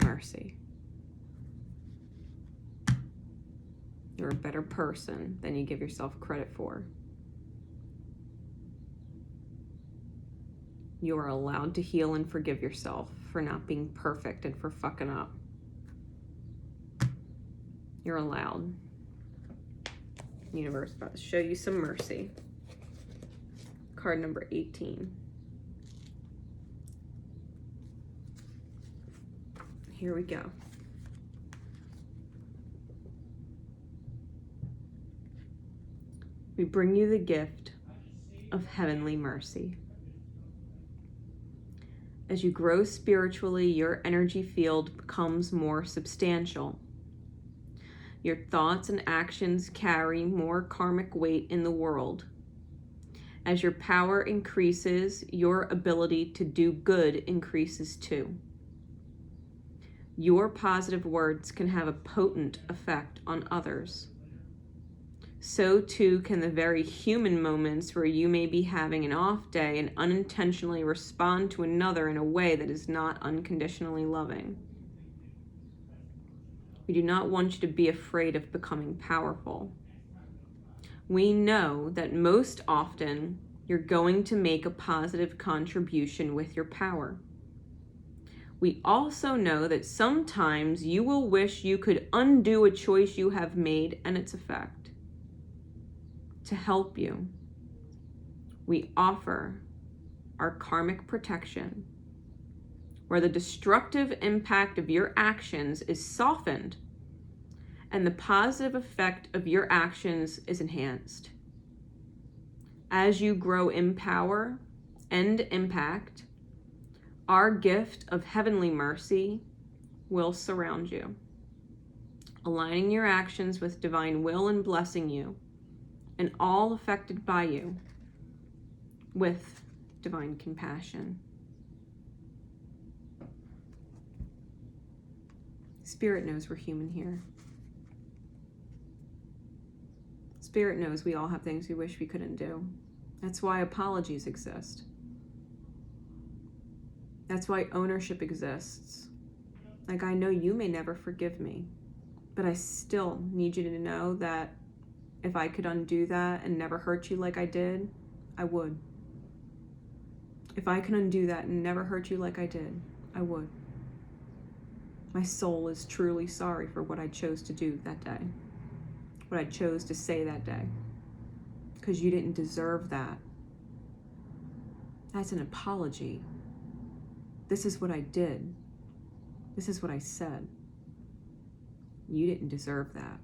Mercy. You're a better person than you give yourself credit for. You are allowed to heal and forgive yourself for not being perfect and for fucking up. You're allowed. Universe about to show you some mercy. Card number 18. Here we go. We bring you the gift of heavenly mercy. As you grow spiritually, your energy field becomes more substantial. Your thoughts and actions carry more karmic weight in the world. As your power increases, your ability to do good increases too. Your positive words can have a potent effect on others. So too can the very human moments where you may be having an off day and unintentionally respond to another in a way that is not unconditionally loving. We do not want you to be afraid of becoming powerful. We know that most often you're going to make a positive contribution with your power. We also know that sometimes you will wish you could undo a choice you have made and its effect. To help you, we offer our karmic protection, where the destructive impact of your actions is softened and the positive effect of your actions is enhanced. As you grow in power and impact, our gift of heavenly mercy will surround you, aligning your actions with divine will and blessing you, and all affected by you with divine compassion. Spirit knows we're human here. Spirit knows we all have things we wish we couldn't do. That's why apologies exist. That's why ownership exists. Like, I know you may never forgive me, but I still need you to know that if I could undo that and never hurt you like I did, I would. If I can undo that and never hurt you like I did, I would. My soul is truly sorry for what I chose to do that day, what I chose to say that day, because you didn't deserve that. That's an apology. This is what I did. This is what I said. You didn't deserve that.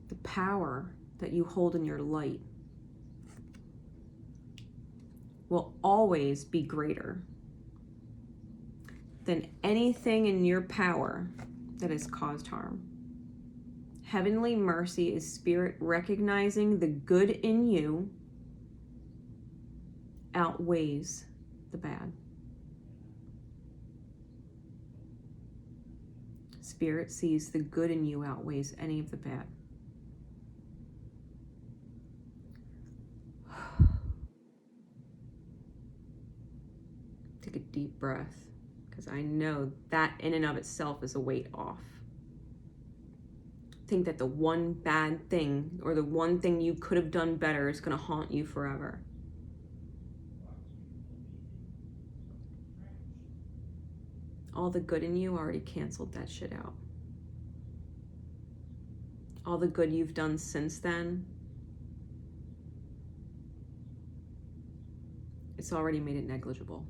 The power that you hold in your light will always be greater than anything in your power that has caused harm. Heavenly mercy is spirit recognizing the good in you outweighs the bad. Spirit sees the good in you outweighs any of the bad. Take a deep breath, because I know that in and of itself is a weight off. Think that the one bad thing or the one thing you could have done better is going to haunt you forever. All the good in you already canceled that shit out. All the good you've done since then, it's already made it negligible.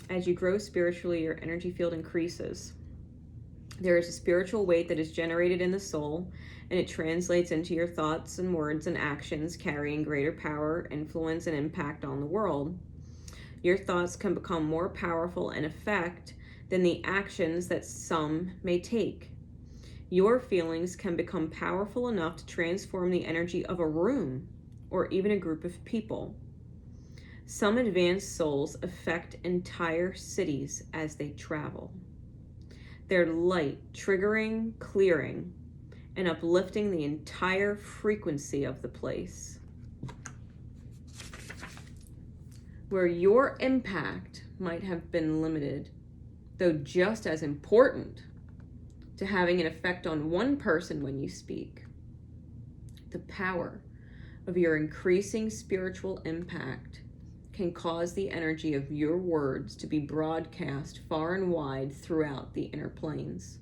As you grow spiritually, your energy field increases. There is a spiritual weight that is generated in the soul, and it translates into your thoughts and words and actions, carrying greater power, influence, and impact on the world. Your thoughts can become more powerful and effect than the actions that some may take. Your feelings can become powerful enough to transform the energy of a room or even a group of people. Some advanced souls affect entire cities as they travel. Their light triggering, clearing, and uplifting the entire frequency of the place. Where your impact might have been limited, though just as important to having an effect on one person when you speak, the power of your increasing spiritual impact can cause the energy of your words to be broadcast far and wide throughout the inner planes.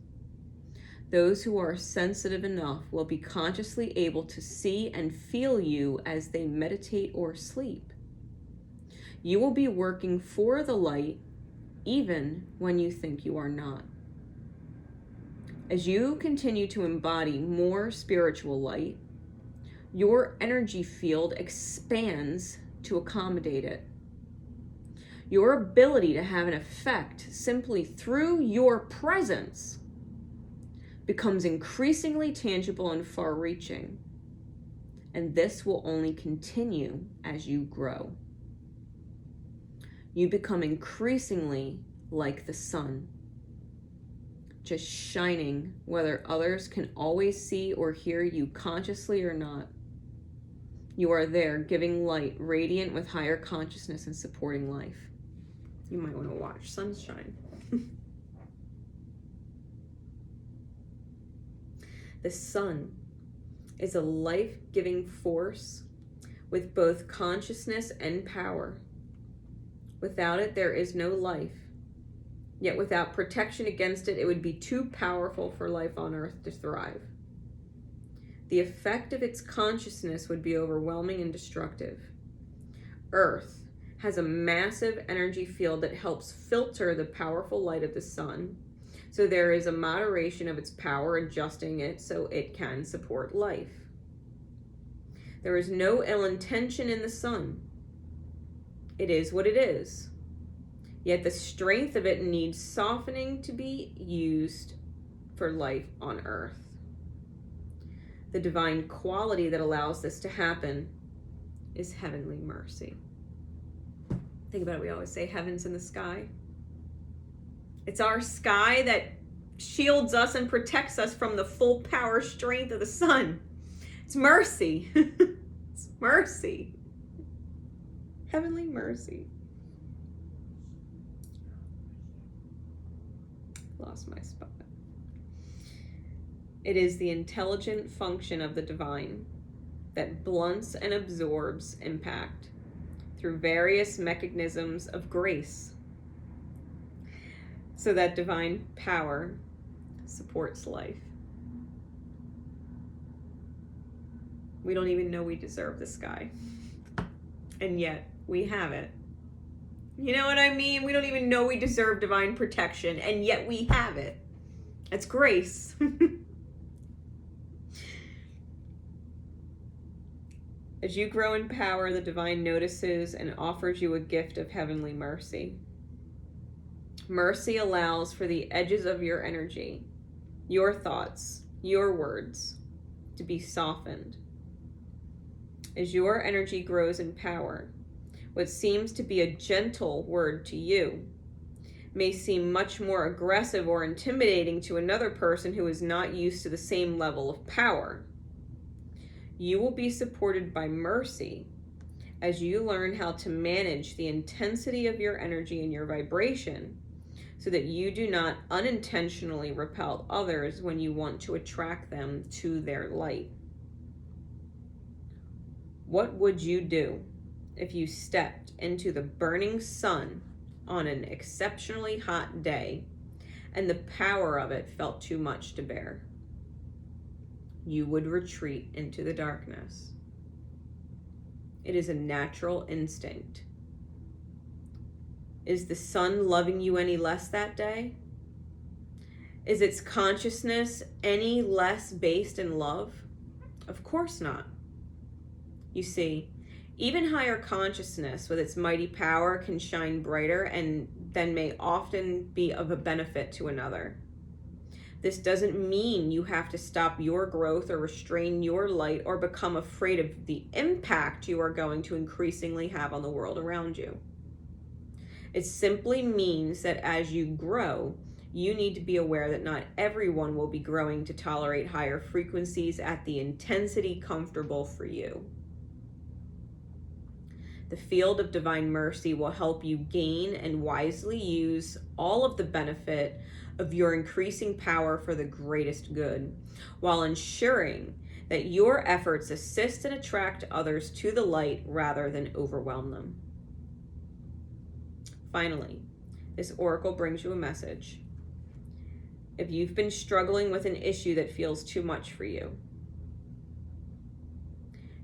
Those who are sensitive enough will be consciously able to see and feel you as they meditate or sleep. You will be working for the light even when you think you are not. As you continue to embody more spiritual light, your energy field expands to accommodate it. Your ability to have an effect simply through your presence becomes increasingly tangible and far-reaching, and this will only continue as you grow. You become increasingly like the sun, just shining whether others can always see or hear you consciously or not. You are there giving light, radiant with higher consciousness and supporting life. You might want to watch Sunshine. The sun is a life-giving force with both consciousness and power. Without it, there is no life. Yet without protection against it, it would be too powerful for life on Earth to thrive. The effect of its consciousness would be overwhelming and destructive. Earth has a massive energy field that helps filter the powerful light of the sun, so there is a moderation of its power, adjusting it so it can support life. There is no ill intention in the sun. It is what it is. Yet the strength of it needs softening to be used for life on Earth. The divine quality that allows this to happen is heavenly mercy. Think about it, we always say heaven's in the sky. It's our sky that shields us and protects us from the full power strength of the sun. It's mercy. It's mercy. Heavenly mercy. Lost my spot. It is the intelligent function of the divine that blunts and absorbs impact through various mechanisms of grace, so that divine power supports life. We don't even know we deserve the sky, and yet we have it. You know what I mean? We don't even know we deserve divine protection, and yet we have it. It's grace. As you grow in power, the divine notices and offers you a gift of heavenly mercy. Mercy allows for the edges of your energy, your thoughts, your words, to be softened. As your energy grows in power, What seems to be a gentle word to you may seem much more aggressive or intimidating to another person who is not used to the same level of power. You will be supported by mercy as you learn how to manage the intensity of your energy and your vibration so that you do not unintentionally repel others when you want to attract them to their light. What would you do if you stepped into the burning sun on an exceptionally hot day and the power of it felt too much to bear? You would retreat into the darkness. It is a natural instinct. Is the sun loving you any less that day? Is its consciousness any less based in love? Of course not. You see, even higher consciousness with its mighty power can shine brighter and then may often be of a benefit to another. This doesn't mean you have to stop your growth or restrain your light or become afraid of the impact you are going to increasingly have on the world around you. It simply means that as you grow, you need to be aware that not everyone will be growing to tolerate higher frequencies at the intensity comfortable for you. The field of divine mercy will help you gain and wisely use all of the benefit of your increasing power for the greatest good, while ensuring that your efforts assist and attract others to the light rather than overwhelm them. Finally, this oracle brings you a message. If you've been struggling with an issue that feels too much for you,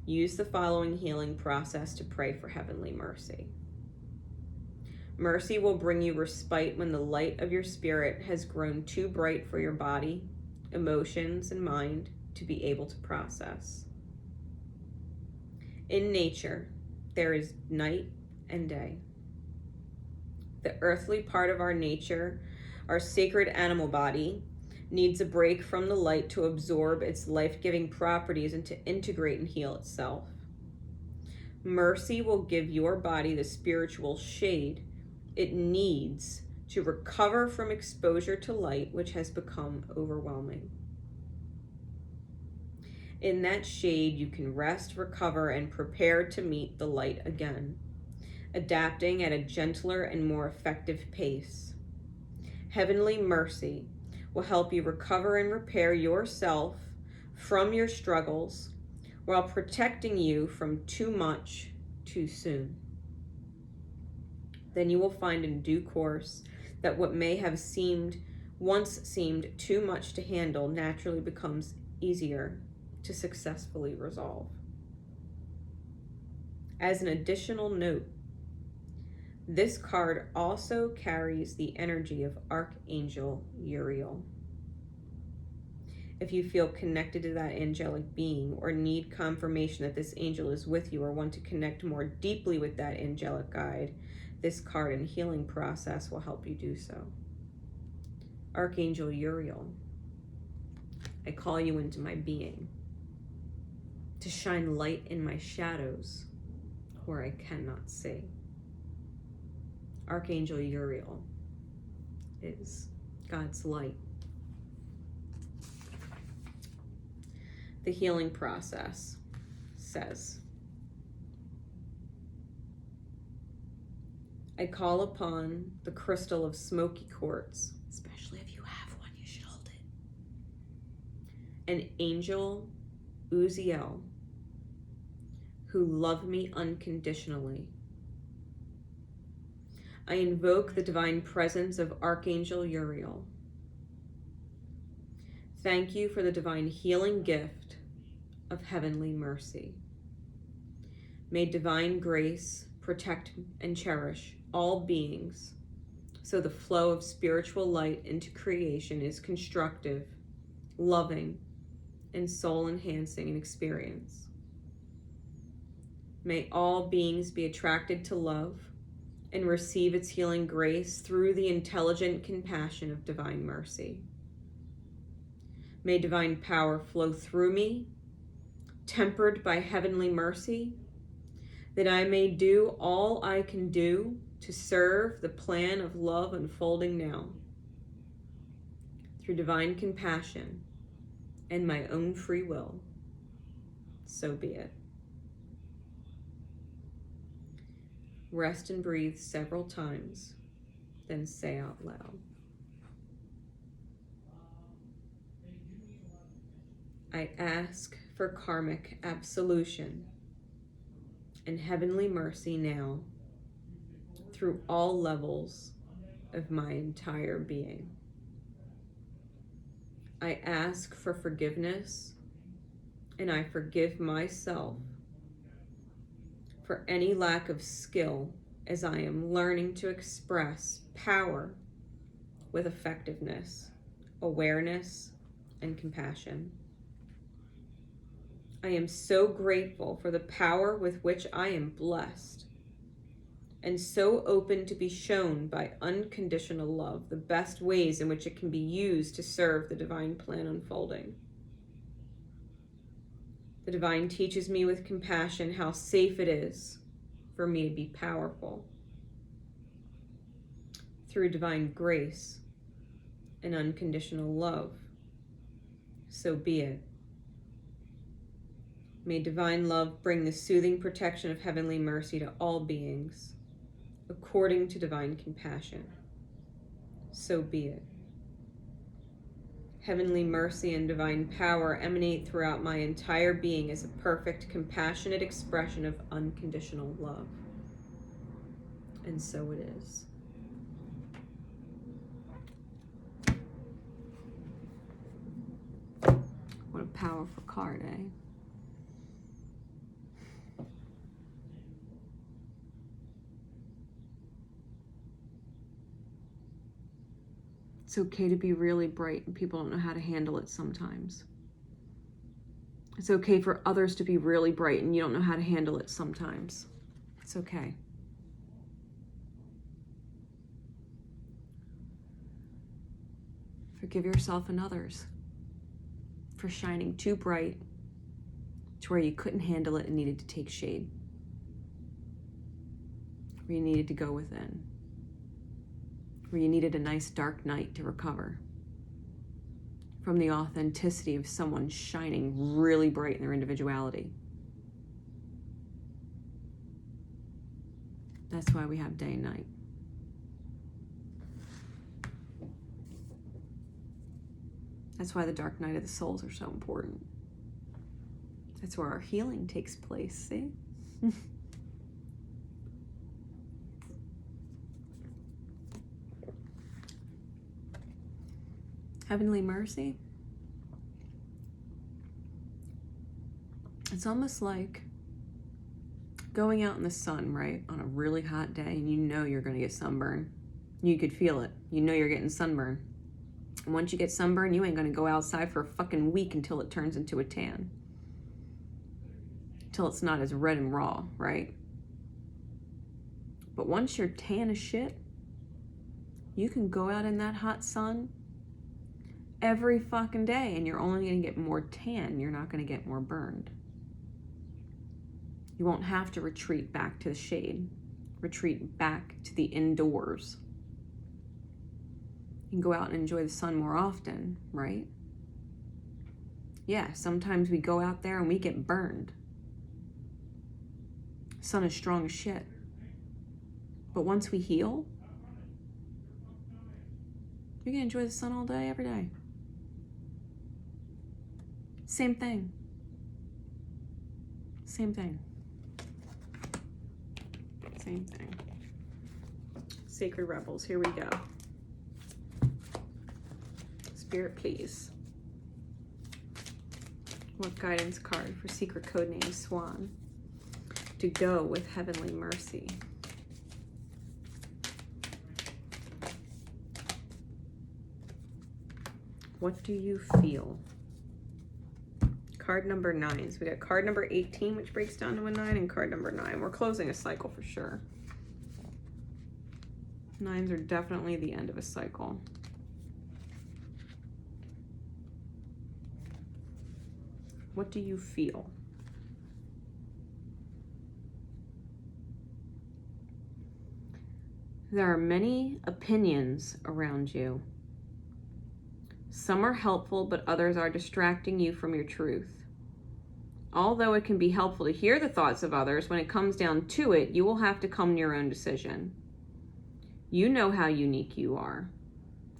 use the following healing process to pray for heavenly mercy. Mercy will bring you respite when the light of your spirit has grown too bright for your body, emotions, and mind to be able to process. In nature, there is night and day. The earthly part of our nature, our sacred animal body, needs a break from the light to absorb its life-giving properties and to integrate and heal itself. Mercy will give your body the spiritual shade it needs to recover from exposure to light, which has become overwhelming. In that shade, you can rest, recover, and prepare to meet the light again, adapting at a gentler and more effective pace. Heavenly mercy will help you recover and repair yourself from your struggles while protecting you from too much too soon. Then you will find in due course that what may have once seemed too much to handle naturally becomes easier to successfully resolve. As an additional note, this card also carries the energy of Archangel Uriel. If you feel connected to that angelic being or need confirmation that this angel is with you or want to connect more deeply with that angelic guide, this card and healing process will help you do so. Archangel Uriel, I call you into my being to shine light in my shadows where I cannot see. Archangel Uriel is God's light. The healing process says, I call upon the crystal of smoky quartz, especially if you have one, you should hold it, and angel 𝐷𝐞𝐫𝐿, who love me unconditionally. I invoke the divine presence of Archangel Uriel. Thank you for the divine healing gift of heavenly mercy. May divine grace protect and cherish all beings so the flow of spiritual light into creation is constructive, loving, and soul-enhancing in experience. May all beings be attracted to love and receive its healing grace through the intelligent compassion of divine mercy. May divine power flow through me, tempered by heavenly mercy, that I may do all I can do to serve the plan of love unfolding now. Through divine compassion and my own free will, so be it. Rest and breathe several times, then say out loud. I ask for karmic absolution and heavenly mercy now through all levels of my entire being. I ask for forgiveness and I forgive myself for any lack of skill as I am learning to express power with effectiveness, awareness, and compassion. I am so grateful for the power with which I am blessed and so open to be shown by unconditional love the best ways in which it can be used to serve the divine plan unfolding. The divine teaches me with compassion how safe it is for me to be powerful. Through divine grace and unconditional love, so be it. May divine love bring the soothing protection of heavenly mercy to all beings, according to divine compassion. So be it. Heavenly mercy and divine power emanate throughout my entire being as a perfect, compassionate expression of unconditional love. And so it is. What a powerful card, eh? It's okay to be really bright and people don't know how to handle it sometimes. It's okay for others to be really bright and you don't know how to handle it sometimes. It's okay. Forgive yourself and others for shining too bright to where you couldn't handle it and needed to take shade. Where you needed to go within. Where you needed a nice dark night to recover from the authenticity of someone shining really bright in their individuality. That's why we have day and night. That's why the dark night of the souls are so important. That's where our healing takes place, see? Heavenly mercy. It's almost like going out in the sun, right? On a really hot day and you know you're going to get sunburn. You could feel it. You know you're getting sunburn. And once you get sunburn, you ain't going to go outside for a fucking week until it turns into a tan. Until it's not as red and raw, right? But once you're tan as shit, you can go out in that hot sun every fucking day and you're only going to get more tan. You're not going to get more burned. You won't have to retreat back to the shade. Retreat back to the indoors. You can go out and enjoy the sun more often, right? Yeah, sometimes we go out there and we get burned. Sun is strong as shit. But once we heal, you can enjoy the sun all day, every day. Same thing. Same thing. Same thing. Sacred Rebels, here we go. Spirit, please. What guidance card for secret code name Swan to go with heavenly mercy? What do you feel? Card number 9. So we got card number 18, which breaks down to a 9, and card number 9. We're closing a cycle for sure. 9s are definitely the end of a cycle. What do you feel? There are many opinions around you. Some are helpful, but others are distracting you from your truth. Although it can be helpful to hear the thoughts of others, when it comes down to it, you will have to come to your own decision. You know how unique you are,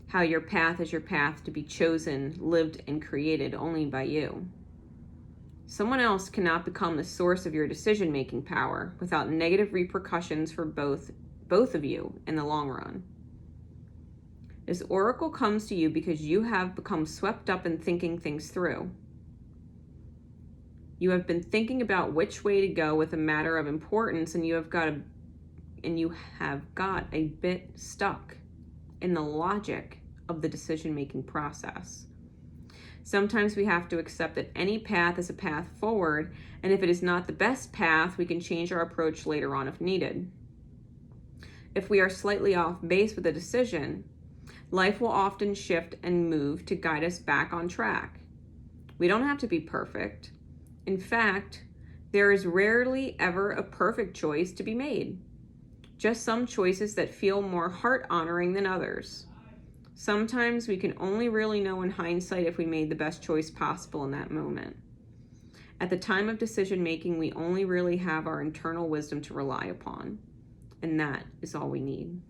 how your path is your path to be chosen, lived, and created only by you. Someone else cannot become the source of your decision-making power without negative repercussions for both of you in the long run. This oracle comes to you because you have become swept up in thinking things through. You have been thinking about which way to go with a matter of importance, and you have got a bit stuck in the logic of the decision-making process. Sometimes we have to accept that any path is a path forward, and if it is not the best path, we can change our approach later on if needed. If we are slightly off base with a decision, life will often shift and move to guide us back on track. We don't have to be perfect. In fact, there is rarely ever a perfect choice to be made. Just some choices that feel more heart-honoring than others. Sometimes we can only really know in hindsight if we made the best choice possible in that moment. At the time of decision-making, we only really have our internal wisdom to rely upon, and that is all we need.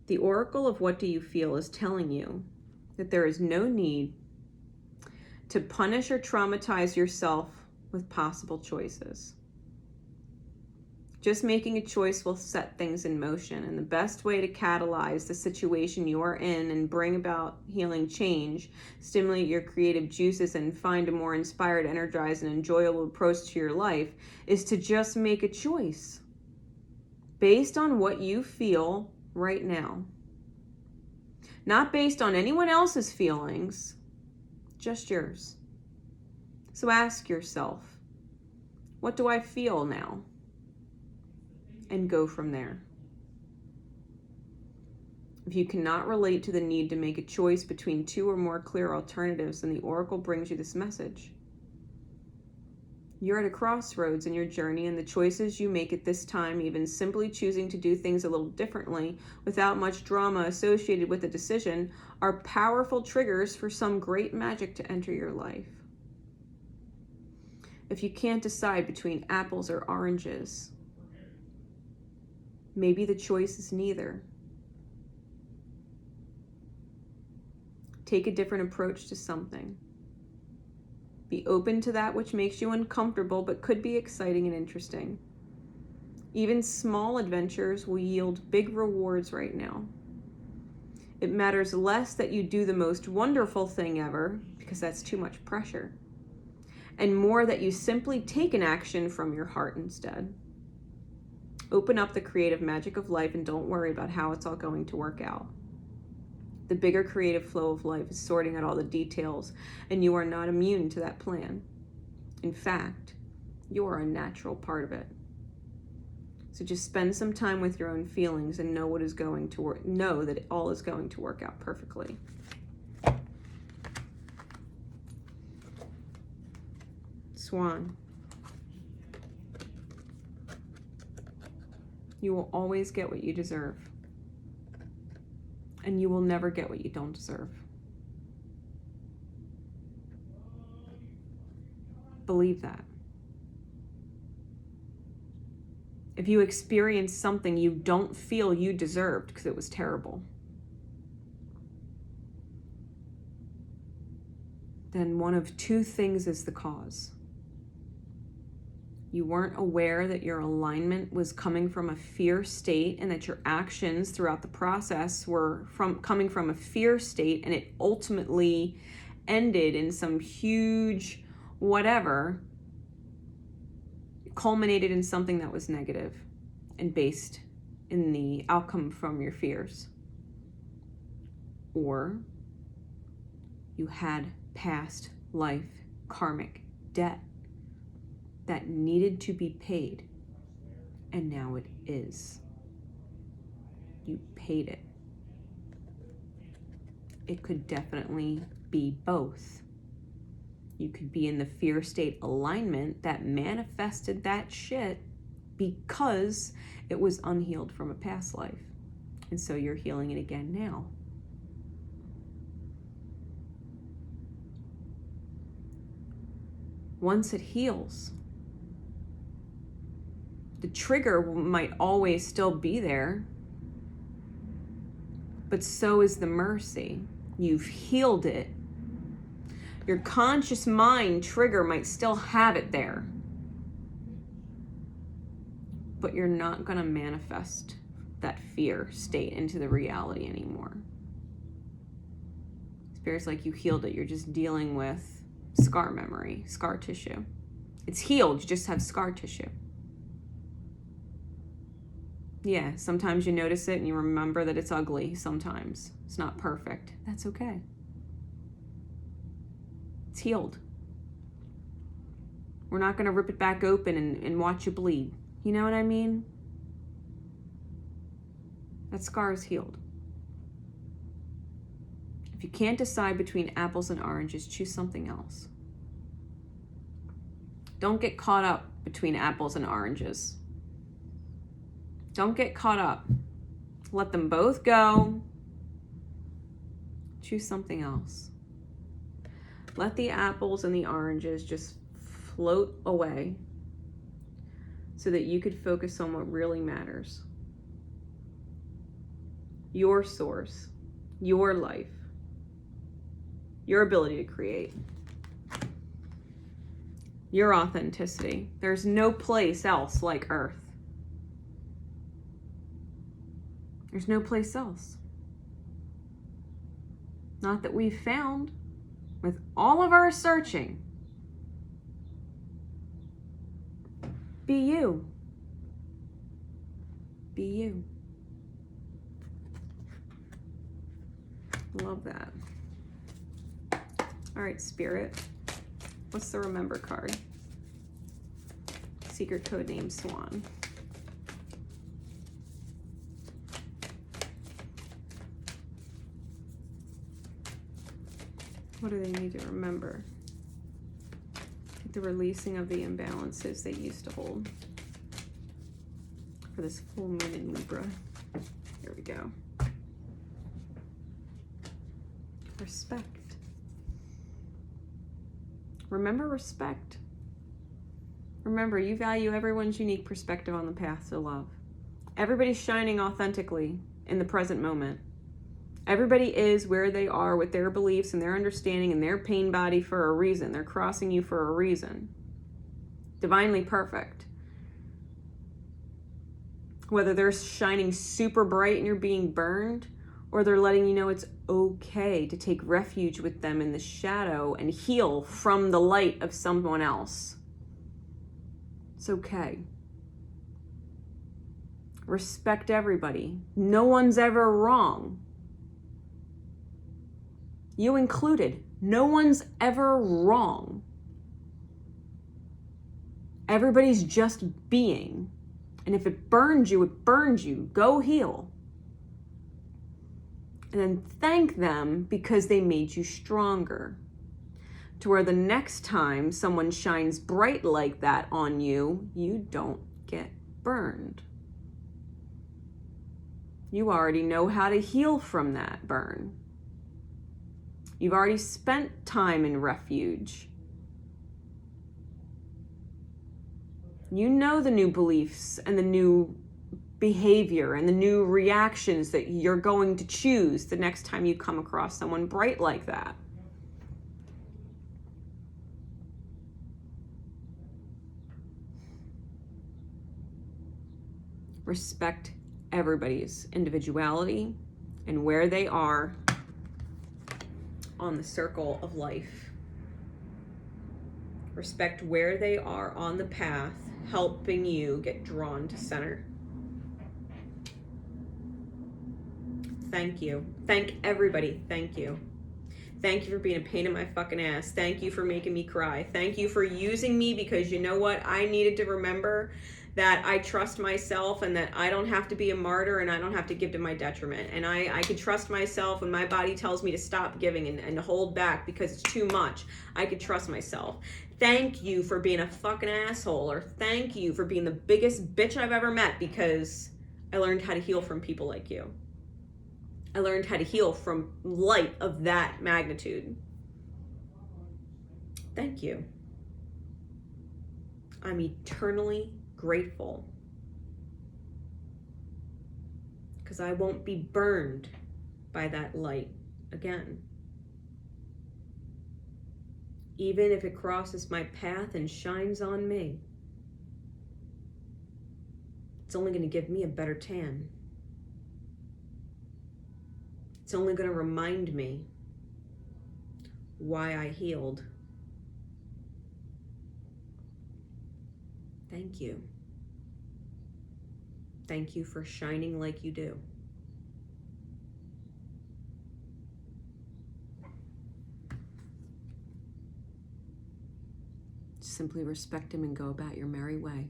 The oracle of what do you feel is telling you that there is no need to punish or traumatize yourself with possible choices. Just making a choice will set things in motion, and the best way to catalyze the situation you are in and bring about healing change, stimulate your creative juices, and find a more inspired, energized, and enjoyable approach to your life is to just make a choice based on what you feel right now. Not based on anyone else's feelings, just yours. So ask yourself, what do I feel now? And go from there. If you cannot relate to the need to make a choice between two or more clear alternatives, then the oracle brings you this message. You're at a crossroads in your journey, and the choices you make at this time, even simply choosing to do things a little differently without much drama associated with the decision, are powerful triggers for some great magic to enter your life. If you can't decide between apples or oranges, maybe the choice is neither. Take a different approach to something. Be open to that which makes you uncomfortable but could be exciting and interesting. Even small adventures will yield big rewards right now. It matters less that you do the most wonderful thing ever, because that's too much pressure, and more that you simply take an action from your heart instead. Open up the creative magic of life and don't worry about how it's all going to work out. The bigger creative flow of life is sorting out all the details, and you are not immune to that plan. In fact, you are a natural part of it. So just spend some time with your own feelings and know what is going to work. Know that all is going to work out perfectly. Swan. You will always get what you deserve. And you will never get what you don't deserve. Believe that. If you experience something you don't feel you deserved because it was terrible, then one of two things is the cause. You weren't aware that your alignment was coming from a fear state, and that your actions throughout the process were coming from a fear state, and it ultimately ended in some huge whatever, culminated in something that was negative and based in the outcome from your fears. Or you had past life karmic debt that needed to be paid, and now it is. You paid it. It could definitely be both. You could be in the fear state alignment that manifested that shit, because it was unhealed from a past life. And so you're healing it again now. Once it heals, the trigger might always still be there, but so is the mercy. You've healed it. Your conscious mind trigger might still have it there, but you're not going to manifest that fear state into the reality anymore. Spirit's like, you healed it. You're just dealing with scar memory, scar tissue. It's healed. You just have scar tissue. Yeah, sometimes you notice it and you remember that it's ugly. Sometimes it's not perfect. That's okay. It's healed. We're not going to rip it back open and watch you bleed. You know what I mean? That scar is healed. If you can't decide between apples and oranges, choose something else. Don't get caught up between apples and oranges. Don't get caught up. Let them both go. Choose something else. Let the apples and the oranges just float away so that you could focus on what really matters. Your source, your life, your ability to create, your authenticity. There's no place else like Earth. There's no place else. Not that we've found with all of our searching. Be you. Be you. Love that. All right, Spirit. What's the remember card? Secret code name Swan. What do they need to remember? The releasing of the imbalances they used to hold for this full moon in Libra. Here we go. Respect. Remember respect. Remember, you value everyone's unique perspective on the path to love. Everybody's shining authentically in the present moment. Everybody is where they are with their beliefs and their understanding and their pain body for a reason. They're crossing you for a reason. Divinely perfect. Whether they're shining super bright and you're being burned, or they're letting you know it's okay to take refuge with them in the shadow and heal from the light of someone else. It's okay. Respect everybody. No one's ever wrong. You included. No one's ever wrong. Everybody's just being. And if it burns you, it burns you. Go heal. And then thank them because they made you stronger. To where the next time someone shines bright like that on you, you don't get burned. You already know how to heal from that burn. You've already spent time in refuge. You know the new beliefs and the new behavior and the new reactions that you're going to choose the next time you come across someone bright like that. Respect everybody's individuality and where they are on the circle of life. Respect where they are on the path, helping you get drawn to center. Thank you. Thank everybody. Thank you. Thank you for being a pain in my fucking ass. Thank you for making me cry. Thank you for using me, because you know what? I needed to remember that I trust myself and that I don't have to be a martyr and I don't have to give to my detriment. And I can trust myself when my body tells me to stop giving and hold back because it's too much. I could trust myself. thank you for being a fucking asshole, or thank you for being the biggest bitch I've ever met, because I learned how to heal from people like you. I learned how to heal from light of that magnitude. Thank you. I'm eternally grateful, because I won't be burned by that light again. Even if it crosses my path and shines on me, it's only going to give me a better tan. It's only going to remind me why I healed. Thank you. Thank you for shining like you do. Simply respect him and go about your merry way,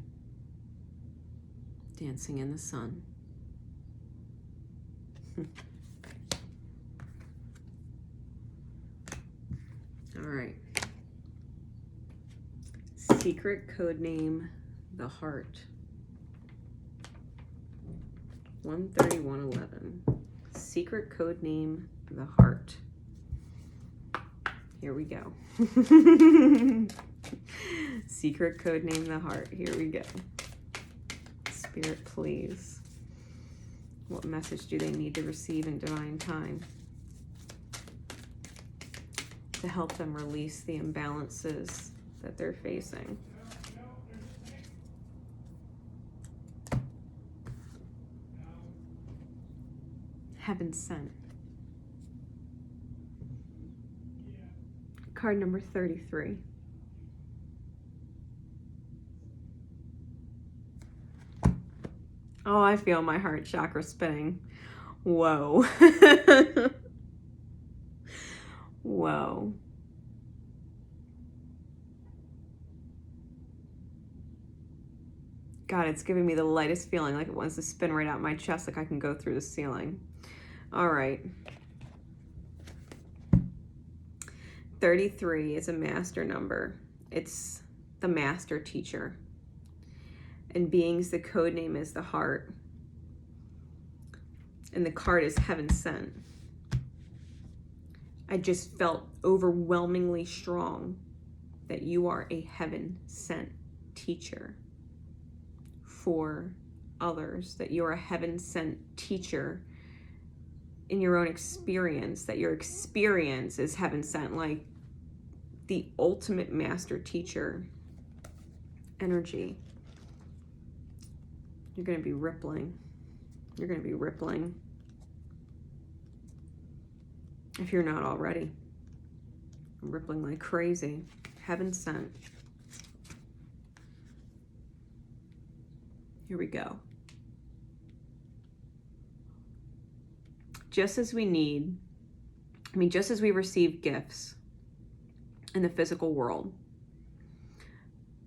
dancing in the sun. All right. Secret code name, the heart. 13111. Secret code name, the heart. Here we go. Secret code name, the heart. Here we go. Spirit, please. What message do they need to receive in divine time to help them release the imbalances that they're facing? Heaven sent. Card number 33. Oh, I feel my heart chakra spinning. Whoa. Whoa. God, it's giving me the lightest feeling, like it wants to spin right out my chest, like I can go through the ceiling. All right. 33 is a master number. It's the master teacher. And beings, the code name is the heart. And the card is heaven sent. I just felt overwhelmingly strong that you are a heaven sent teacher for others, that you're a heaven sent teacher in your own experience, that your experience is heaven sent, like the ultimate master teacher energy. You're going to be rippling. You're going to be rippling. If you're not already. Rippling like crazy. Heaven sent. Here we go. Just as we receive gifts in the physical world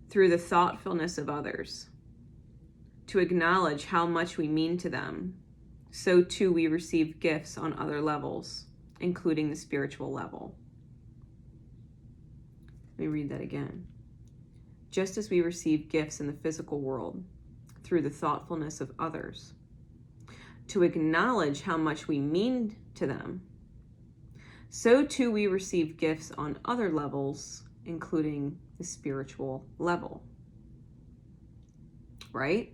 through the thoughtfulness of others, to acknowledge how much we mean to them, so too we receive gifts on other levels, including the spiritual level. Let me read that again. Just as we receive gifts in the physical world through the thoughtfulness of others, to acknowledge how much we mean to them, so too we receive gifts on other levels, including the spiritual level. Right?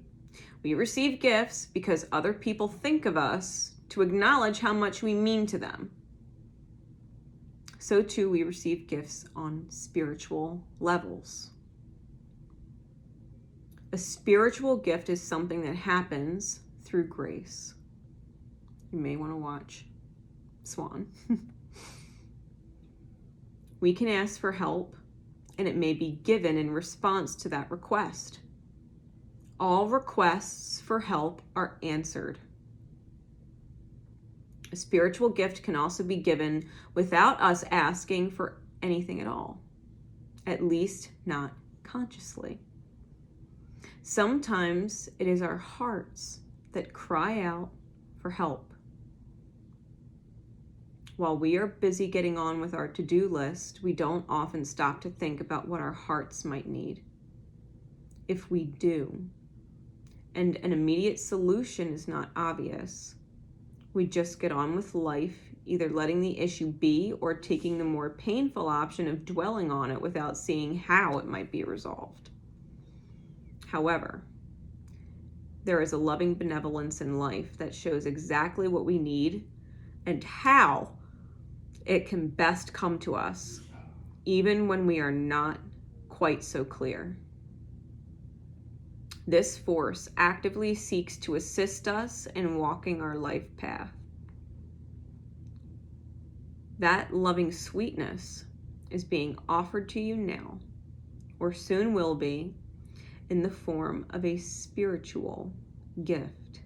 We receive gifts because other people think of us, to acknowledge how much we mean to them. So too we receive gifts on spiritual levels. A spiritual gift is something that happens through grace. You may want to watch Swan. We can ask for help, and it may be given in response to that request. All requests for help are answered. A spiritual gift can also be given without us asking for anything at all, at least not consciously. Sometimes it is our hearts that cry out for help. While we are busy getting on with our to-do list, we don't often stop to think about what our hearts might need. If we do, and an immediate solution is not obvious, we just get on with life, either letting the issue be or taking the more painful option of dwelling on it without seeing how it might be resolved. However, there is a loving benevolence in life that shows exactly what we need and how it can best come to us, even when we are not quite so clear. This force actively seeks to assist us in walking our life path. That loving sweetness is being offered to you now, or soon will be, in the form of a spiritual gift.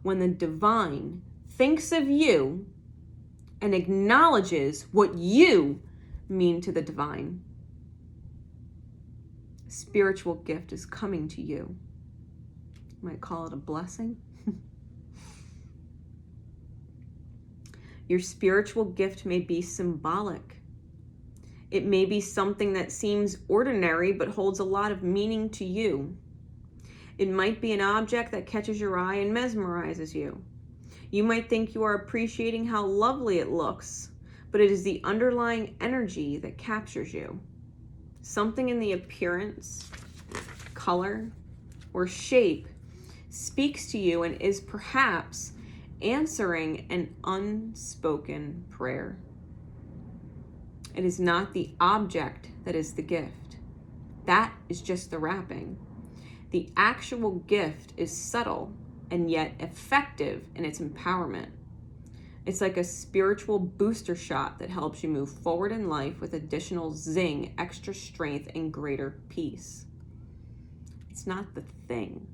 When the divine thinks of you and acknowledges what you mean to the divine, a spiritual gift is coming to you. You might call it a blessing. Your spiritual gift may be symbolic. It may be something that seems ordinary but holds a lot of meaning to you. It might be an object that catches your eye and mesmerizes you. You might think you are appreciating how lovely it looks, but it is the underlying energy that captures you. Something in the appearance, color, or shape speaks to you and is perhaps answering an unspoken prayer. It is not the object that is the gift. That is just the wrapping. The actual gift is subtle and yet effective in its empowerment. It's like a spiritual booster shot that helps you move forward in life with additional zing, extra strength, and greater peace. It's not the thing.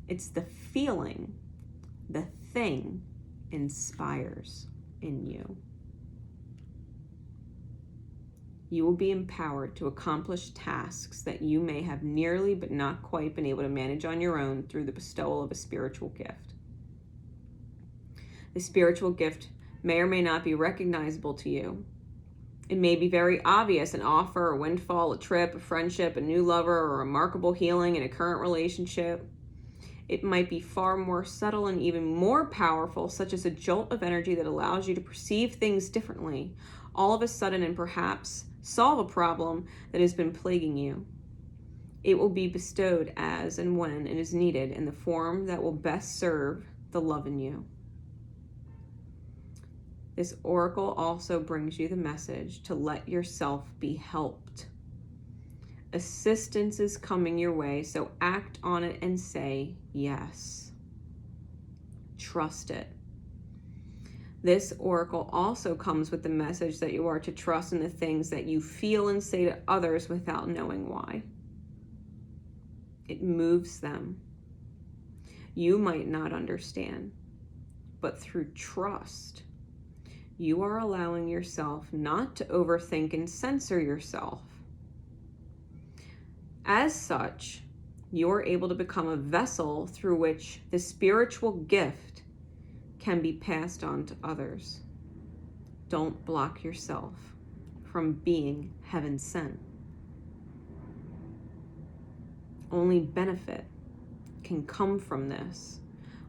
It's the feeling the thing inspires in you. You will be empowered to accomplish tasks that you may have nearly but not quite been able to manage on your own through the bestowal of a spiritual gift. The spiritual gift may or may not be recognizable to you. It may be very obvious, an offer, a windfall, a trip, a friendship, a new lover, or a remarkable healing in a current relationship. It might be far more subtle and even more powerful, such as a jolt of energy that allows you to perceive things differently, all of a sudden, and perhaps solve a problem that has been plaguing you. It will be bestowed as and when it is needed in the form that will best serve the love in you. This oracle also brings you the message to let yourself be helped. Assistance is coming your way, so act on it and say yes. Trust it. This oracle also comes with the message that you are to trust in the things that you feel and say to others without knowing why. It moves them. You might not understand, but through trust, you are allowing yourself not to overthink and censor yourself. As such, you are able to become a vessel through which the spiritual gift can be passed on to others. Don't block yourself from being heaven sent. Only benefit can come from this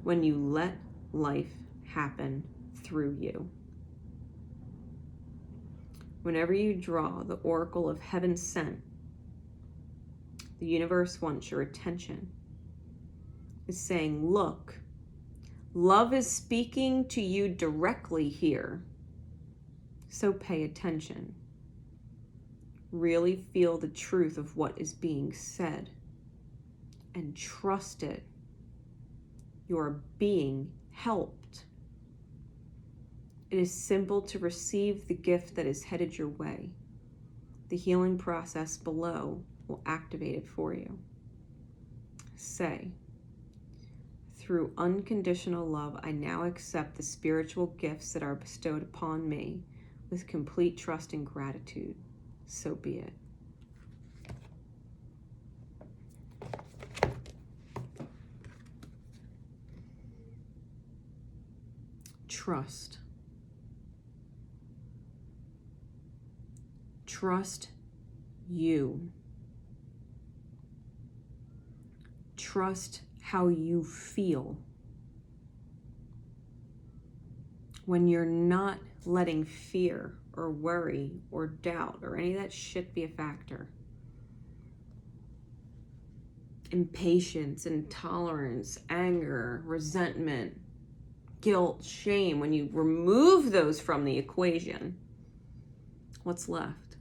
when you let life happen through you. Whenever you draw the oracle of heaven sent, the universe wants your attention. It's saying, look, love is speaking to you directly here. So pay attention. Really feel the truth of what is being said and trust it. You're being helped. It is simple to receive the gift that is headed your way. The healing process below will activate it for you. Say, through unconditional love, I now accept the spiritual gifts that are bestowed upon me with complete trust and gratitude. So be it. Trust. trust you. Trust how you feel. When you're not letting fear or worry or doubt or any of that shit be a factor. Impatience, intolerance, anger, resentment, guilt, shame, when you remove those from the equation, what's left?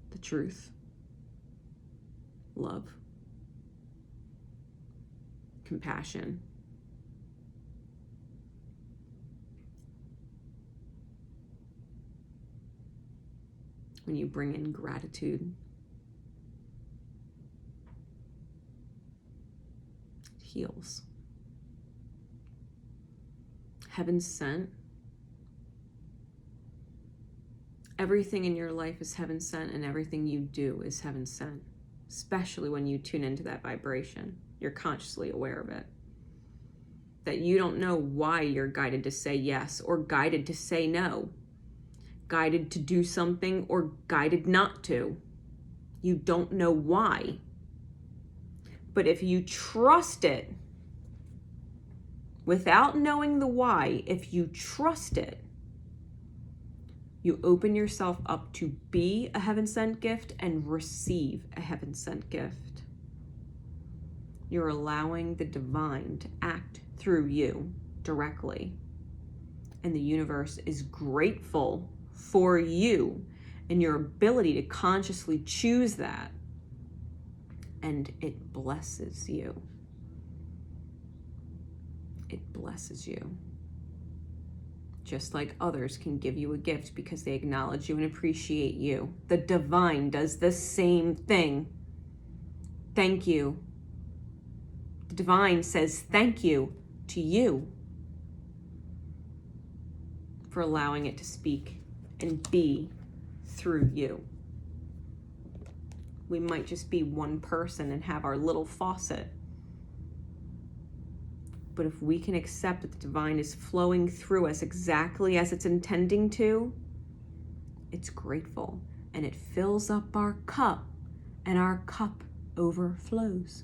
The truth, love, compassion, when you bring in gratitude, it heals. Heaven sent. Everything in your life is heaven sent, and everything you do is heaven sent, especially when you tune into that vibration. You're consciously aware of it. That you don't know why you're guided to say yes or guided to say no, guided to do something or guided not to. You don't know why. But if you trust it, without knowing the why, if you trust it, you open yourself up to be a heaven-sent gift and receive a heaven-sent gift. You're allowing the divine to act through you directly. And the universe is grateful for you and your ability to consciously choose that. And it blesses you. It blesses you. Just like others can give you a gift because they acknowledge you and appreciate you. The divine does the same thing. Thank you. The divine says thank you to you for allowing it to speak and be through you. We might just be one person and have our little faucet. But if we can accept that the divine is flowing through us exactly as it's intending to, it's grateful and it fills up our cup and our cup overflows.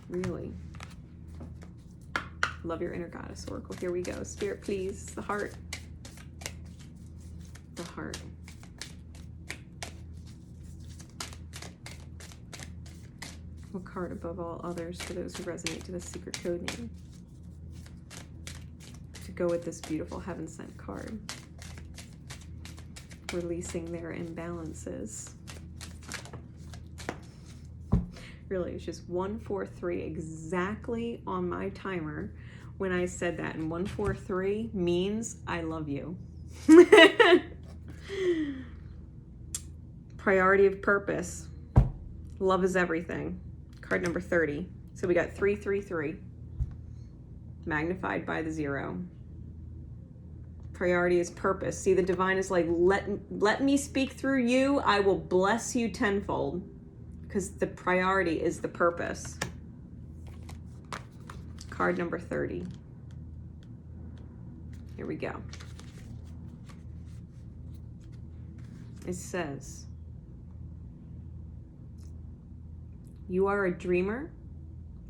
Really. Love your inner goddess oracle. Here we go. Spirit, please. The heart. The heart. What card above all others for those who resonate to the secret code name? To go with this beautiful heaven sent card. Releasing their imbalances. Really, it's just 143 exactly on my timer when I said that. And 143 means I love you. Priority of purpose. Love is everything. Card number 30. So we got 333 magnified by the 0. Priority is purpose. See, the divine is like, let me speak through you. I will bless you tenfold. Because the priority is the purpose. Card number 30. Here we go. It says, you are a dreamer,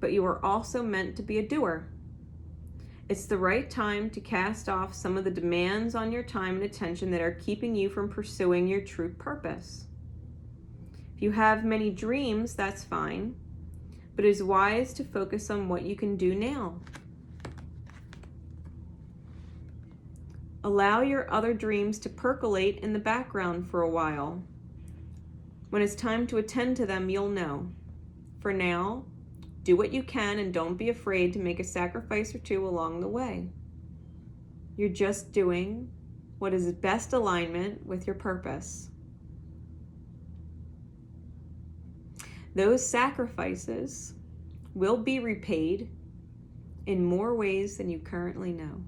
but you are also meant to be a doer. It's the right time to cast off some of the demands on your time and attention that are keeping you from pursuing your true purpose. If you have many dreams, that's fine, but it is wise to focus on what you can do now. Allow your other dreams to percolate in the background for a while. When it's time to attend to them, you'll know. For now, do what you can and don't be afraid to make a sacrifice or two along the way. You're just doing what is best alignment with your purpose. Those sacrifices will be repaid in more ways than you currently know.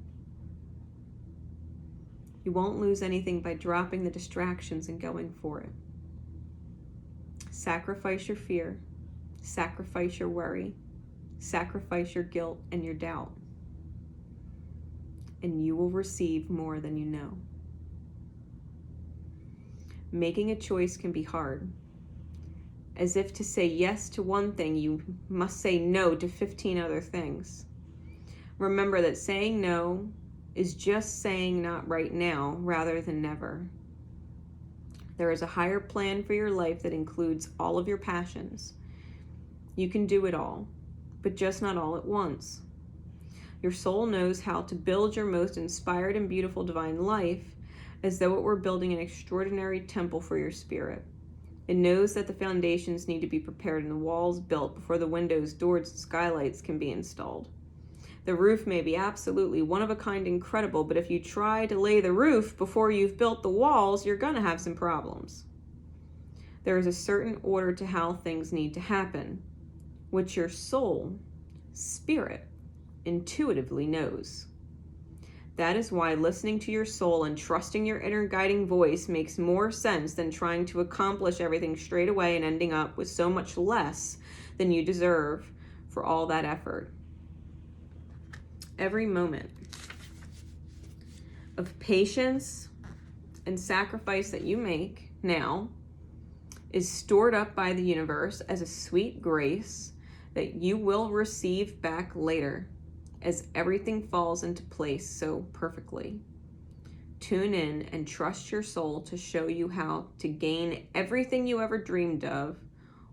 You won't lose anything by dropping the distractions and going for it. Sacrifice your fear. Sacrifice your worry. Sacrifice your guilt and your doubt, and you will receive more than you know. Making a choice can be hard. As if to say yes to one thing, you must say no to 15 other things. Remember that saying no is just saying not right now rather than never. There is a higher plan for your life that includes all of your passions. You can do it all, but just not all at once. Your soul knows how to build your most inspired and beautiful divine life as though it were building an extraordinary temple for your spirit. It knows that the foundations need to be prepared and the walls built before the windows, doors, and skylights can be installed. The roof may be absolutely one-of-a-kind incredible, but if you try to lay the roof before you've built the walls, you're going to have some problems. There is a certain order to how things need to happen, which your soul, spirit, intuitively knows. That is why listening to your soul and trusting your inner guiding voice makes more sense than trying to accomplish everything straight away and ending up with so much less than you deserve for all that effort. Every moment of patience and sacrifice that you make now is stored up by the universe as a sweet grace that you will receive back later as everything falls into place so perfectly. Tune in and trust your soul to show you how to gain everything you ever dreamed of,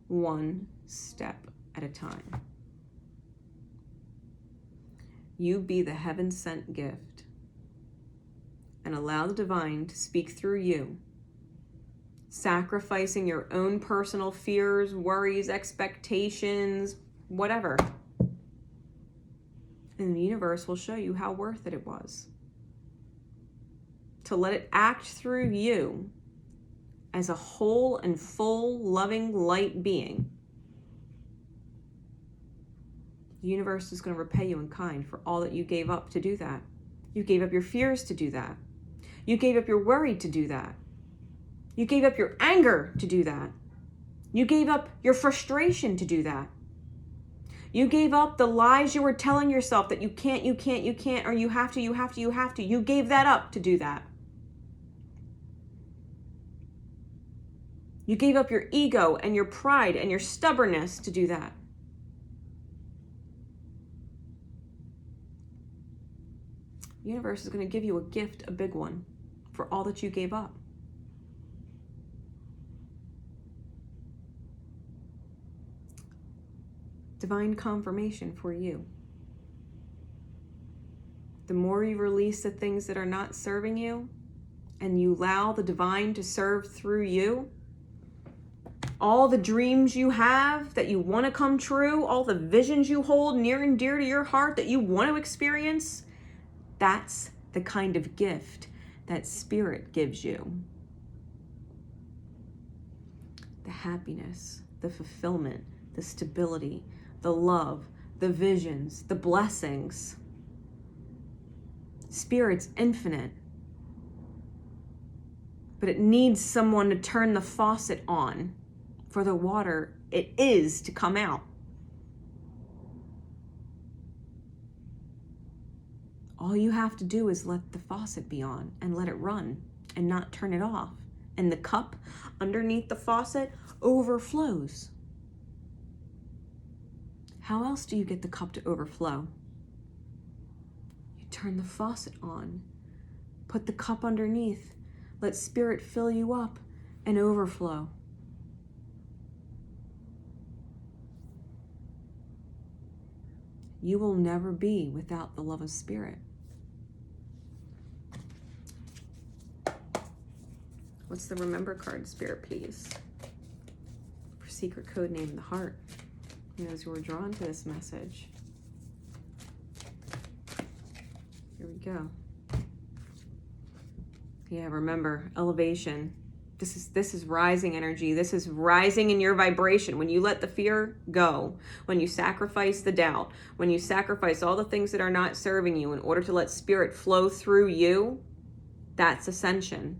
one step at a time. You be the heaven-sent gift and allow the divine to speak through you, sacrificing your own personal fears, worries, expectations, whatever. And the universe will show you how worth it was to let it act through you as a whole and full, loving, light being. The universe is going to repay you in kind for all that you gave up to do that. You gave up your fears to do that. You gave up your worry to do that. You gave up your anger to do that. You gave up your frustration to do that. You gave up the lies you were telling yourself that you can't, or you have to. You gave that up to do that. You gave up your ego and your pride and your stubbornness to do that. The universe is going to give you a gift, a big one, for all that you gave up. Divine confirmation for you. The more you release the things that are not serving you, and you allow the divine to serve through you, all the dreams you have that you want to come true, all the visions you hold near and dear to your heart that you want to experience, that's the kind of gift that Spirit gives you. The happiness, the fulfillment, the stability, the love, the visions, the blessings. Spirit's infinite, but it needs someone to turn the faucet on for the water it is to come out. All you have to do is let the faucet be on and let it run and not turn it off. And the cup underneath the faucet overflows. How else do you get the cup to overflow? You turn the faucet on, put the cup underneath, let Spirit fill you up and overflow. You will never be without the love of Spirit. What's the remember card, Spirit, please? For secret code name, the heart. Who knows who are drawn to this message? Here we go. Yeah, remember, elevation. This is rising energy. This is rising in your vibration. When you let the fear go, when you sacrifice the doubt, when you sacrifice all the things that are not serving you in order to let Spirit flow through you, that's ascension.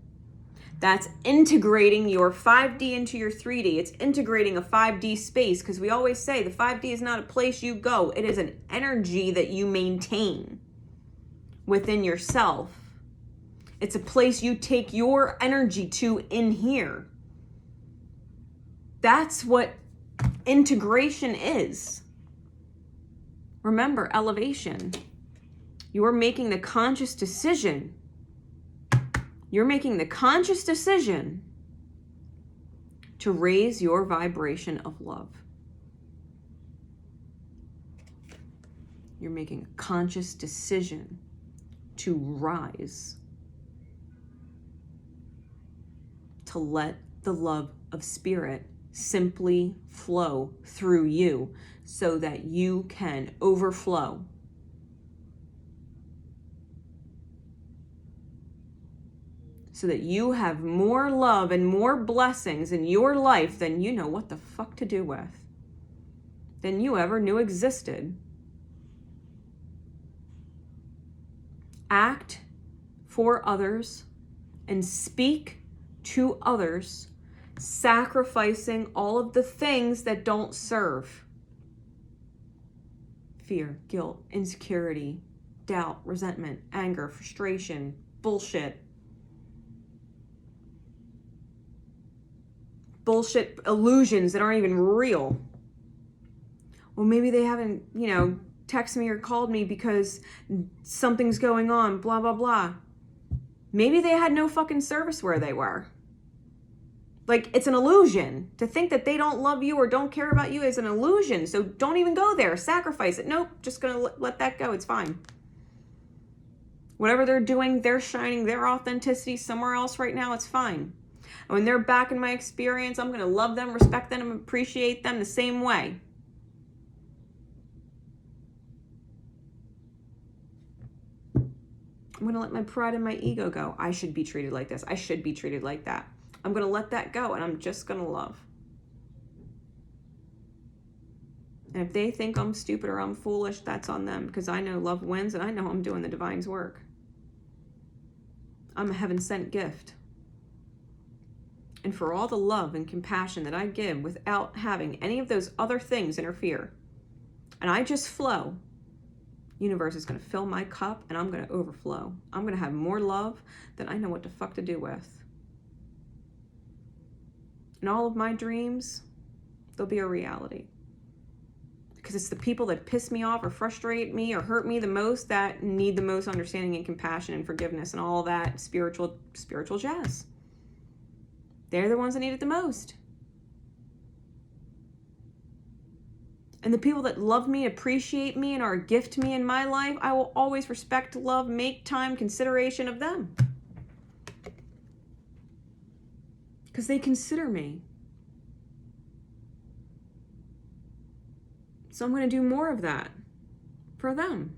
That's integrating your 5D into your 3D. It's integrating a 5D space, because we always say the 5D is not a place you go. It is an energy that you maintain within yourself. It's a place you take your energy to in here. That's what integration is. Remember, elevation. You're making the conscious decision. You're making the conscious decision to raise your vibration of love. You're making a conscious decision to rise, to let the love of spirit simply flow through you so that you can overflow. So that you have more love and more blessings in your life than you know what the fuck to do with, than you ever knew existed. Act for others and speak to others, sacrificing all of the things that don't serve. Fear, guilt, insecurity, doubt, resentment, anger, frustration, bullshit. Bullshit illusions that aren't even real. Well, maybe they haven't, texted me or called me because something's going on, blah, blah, blah. Maybe they had no fucking service where they were. Like, it's an illusion. To think that they don't love you or don't care about you is an illusion. So don't even go there. Sacrifice it. Nope, just gonna let that go. It's fine. Whatever they're doing, they're shining their authenticity somewhere else right now. It's fine. And when they're back in my experience, I'm going to love them, respect them, and appreciate them the same way. I'm going to let my pride and my ego go. I should be treated like this. I should be treated like that. I'm going to let that go, and I'm just going to love. And if they think I'm stupid or I'm foolish, that's on them, because I know love wins, and I know I'm doing the divine's work. I'm a heaven-sent gift. And for all the love and compassion that I give without having any of those other things interfere, and I just flow, universe is going to fill my cup and I'm going to overflow. I'm going to have more love than I know what the fuck to do with. And all of my dreams, they'll be a reality. Because it's the people that piss me off or frustrate me or hurt me the most that need the most understanding and compassion and forgiveness and all that spiritual jazz. They're the ones that need it the most. And the people that love me, appreciate me, and are a gift to me in my life, I will always respect, love, make time, consideration of them. Because they consider me. So I'm going to do more of that for them.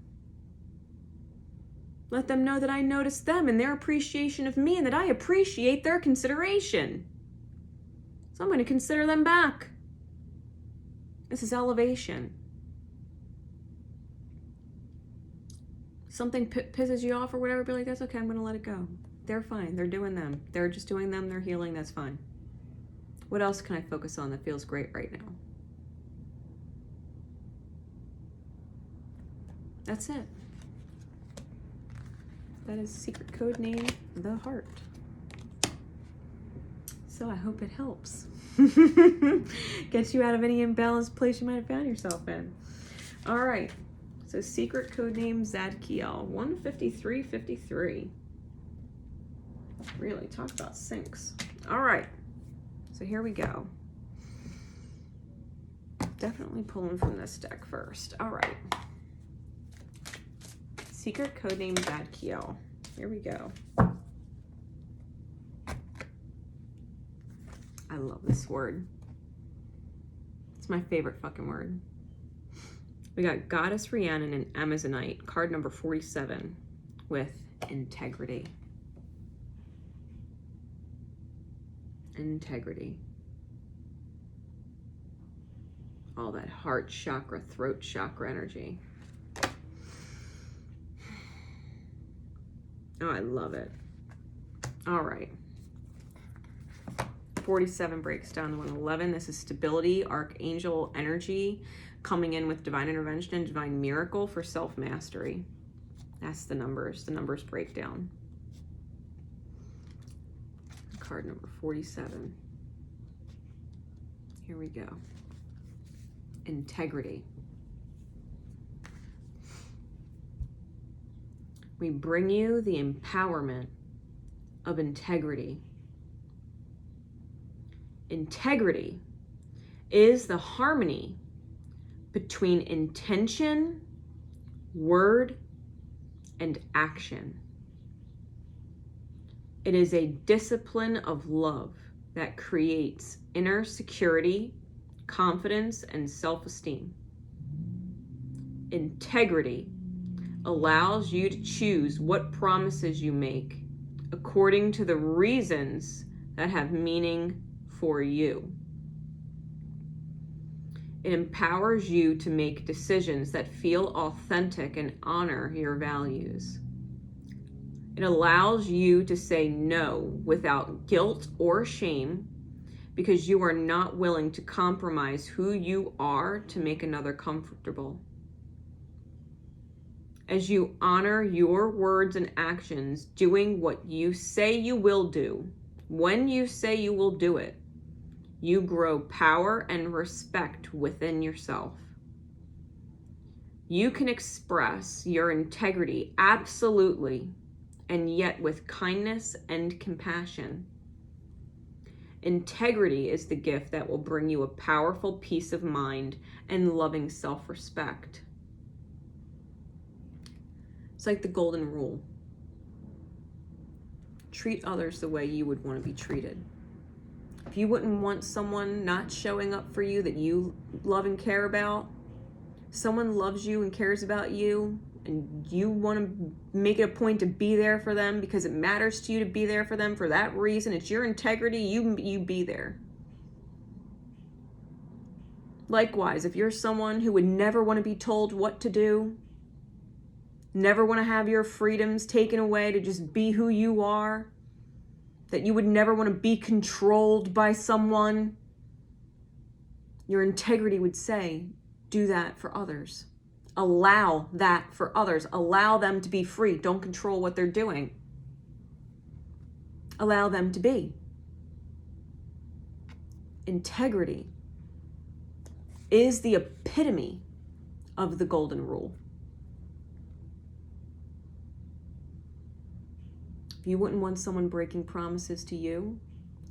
Let them know that I notice them and their appreciation of me and that I appreciate their consideration. So I'm going to consider them back. This is elevation. Something pisses you off or whatever, be like, that's okay, I'm going to let it go. They're fine. They're doing them. They're just doing them. They're healing. That's fine. What else can I focus on that feels great right now? That's it. That is secret code name, the heart. So I hope it helps. Gets you out of any imbalanced place you might have found yourself in. All right. So secret code name Zadkiel, 15353. Really, talk about syncs. All right. So here we go. Definitely pulling from this deck first. All right. Secret codename Zadkiel. Here we go. I love this word. It's my favorite fucking word. We got Goddess Rhiannon and Amazonite, card number 47, with integrity. Integrity. All that heart chakra, throat chakra energy. Oh, I love it. All right. 47 breaks down to 111. This is stability, archangel energy, coming in with divine intervention and divine miracle for self-mastery. That's the numbers. The numbers break down. Card number 47. Here we go. Integrity. We bring you the empowerment of integrity. Integrity is the harmony between intention, word, and action. It is a discipline of love that creates inner security, confidence, and self-esteem. Integrity allows you to choose what promises you make according to the reasons that have meaning for you. It empowers you to make decisions that feel authentic and honor your values. It allows you to say no without guilt or shame because you are not willing to compromise who you are to make another comfortable. As you honor your words and actions, doing what you say you will do, when you say you will do it, you grow power and respect within yourself. You can express your integrity absolutely, and yet with kindness and compassion. Integrity is the gift that will bring you a powerful peace of mind and loving self-respect. It's like the golden rule. Treat others the way you would want to be treated. If you wouldn't want someone not showing up for you that you love and care about, someone loves you and cares about you, and you want to make it a point to be there for them because it matters to you to be there for them for that reason, it's your integrity, you be there. Likewise, if you're someone who would never want to be told what to do, never want to have your freedoms taken away to just be who you are, that you would never want to be controlled by someone, your integrity would say, do that for others. Allow that for others. Allow them to be free. Don't control what they're doing. Allow them to be. Integrity is the epitome of the golden rule. If you wouldn't want someone breaking promises to you,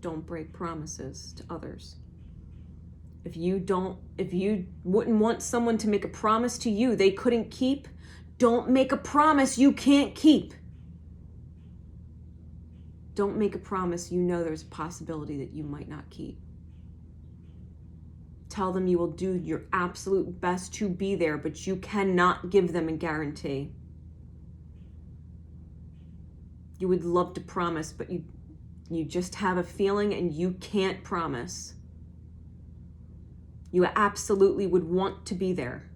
don't break promises to others. If you wouldn't want someone to make a promise to you they couldn't keep, don't make a promise you can't keep. Don't make a promise you know there's a possibility that you might not keep. Tell them you will do your absolute best to be there, but you cannot give them a guarantee. You would love to promise, but you just have a feeling and you can't promise. You absolutely would want to be there,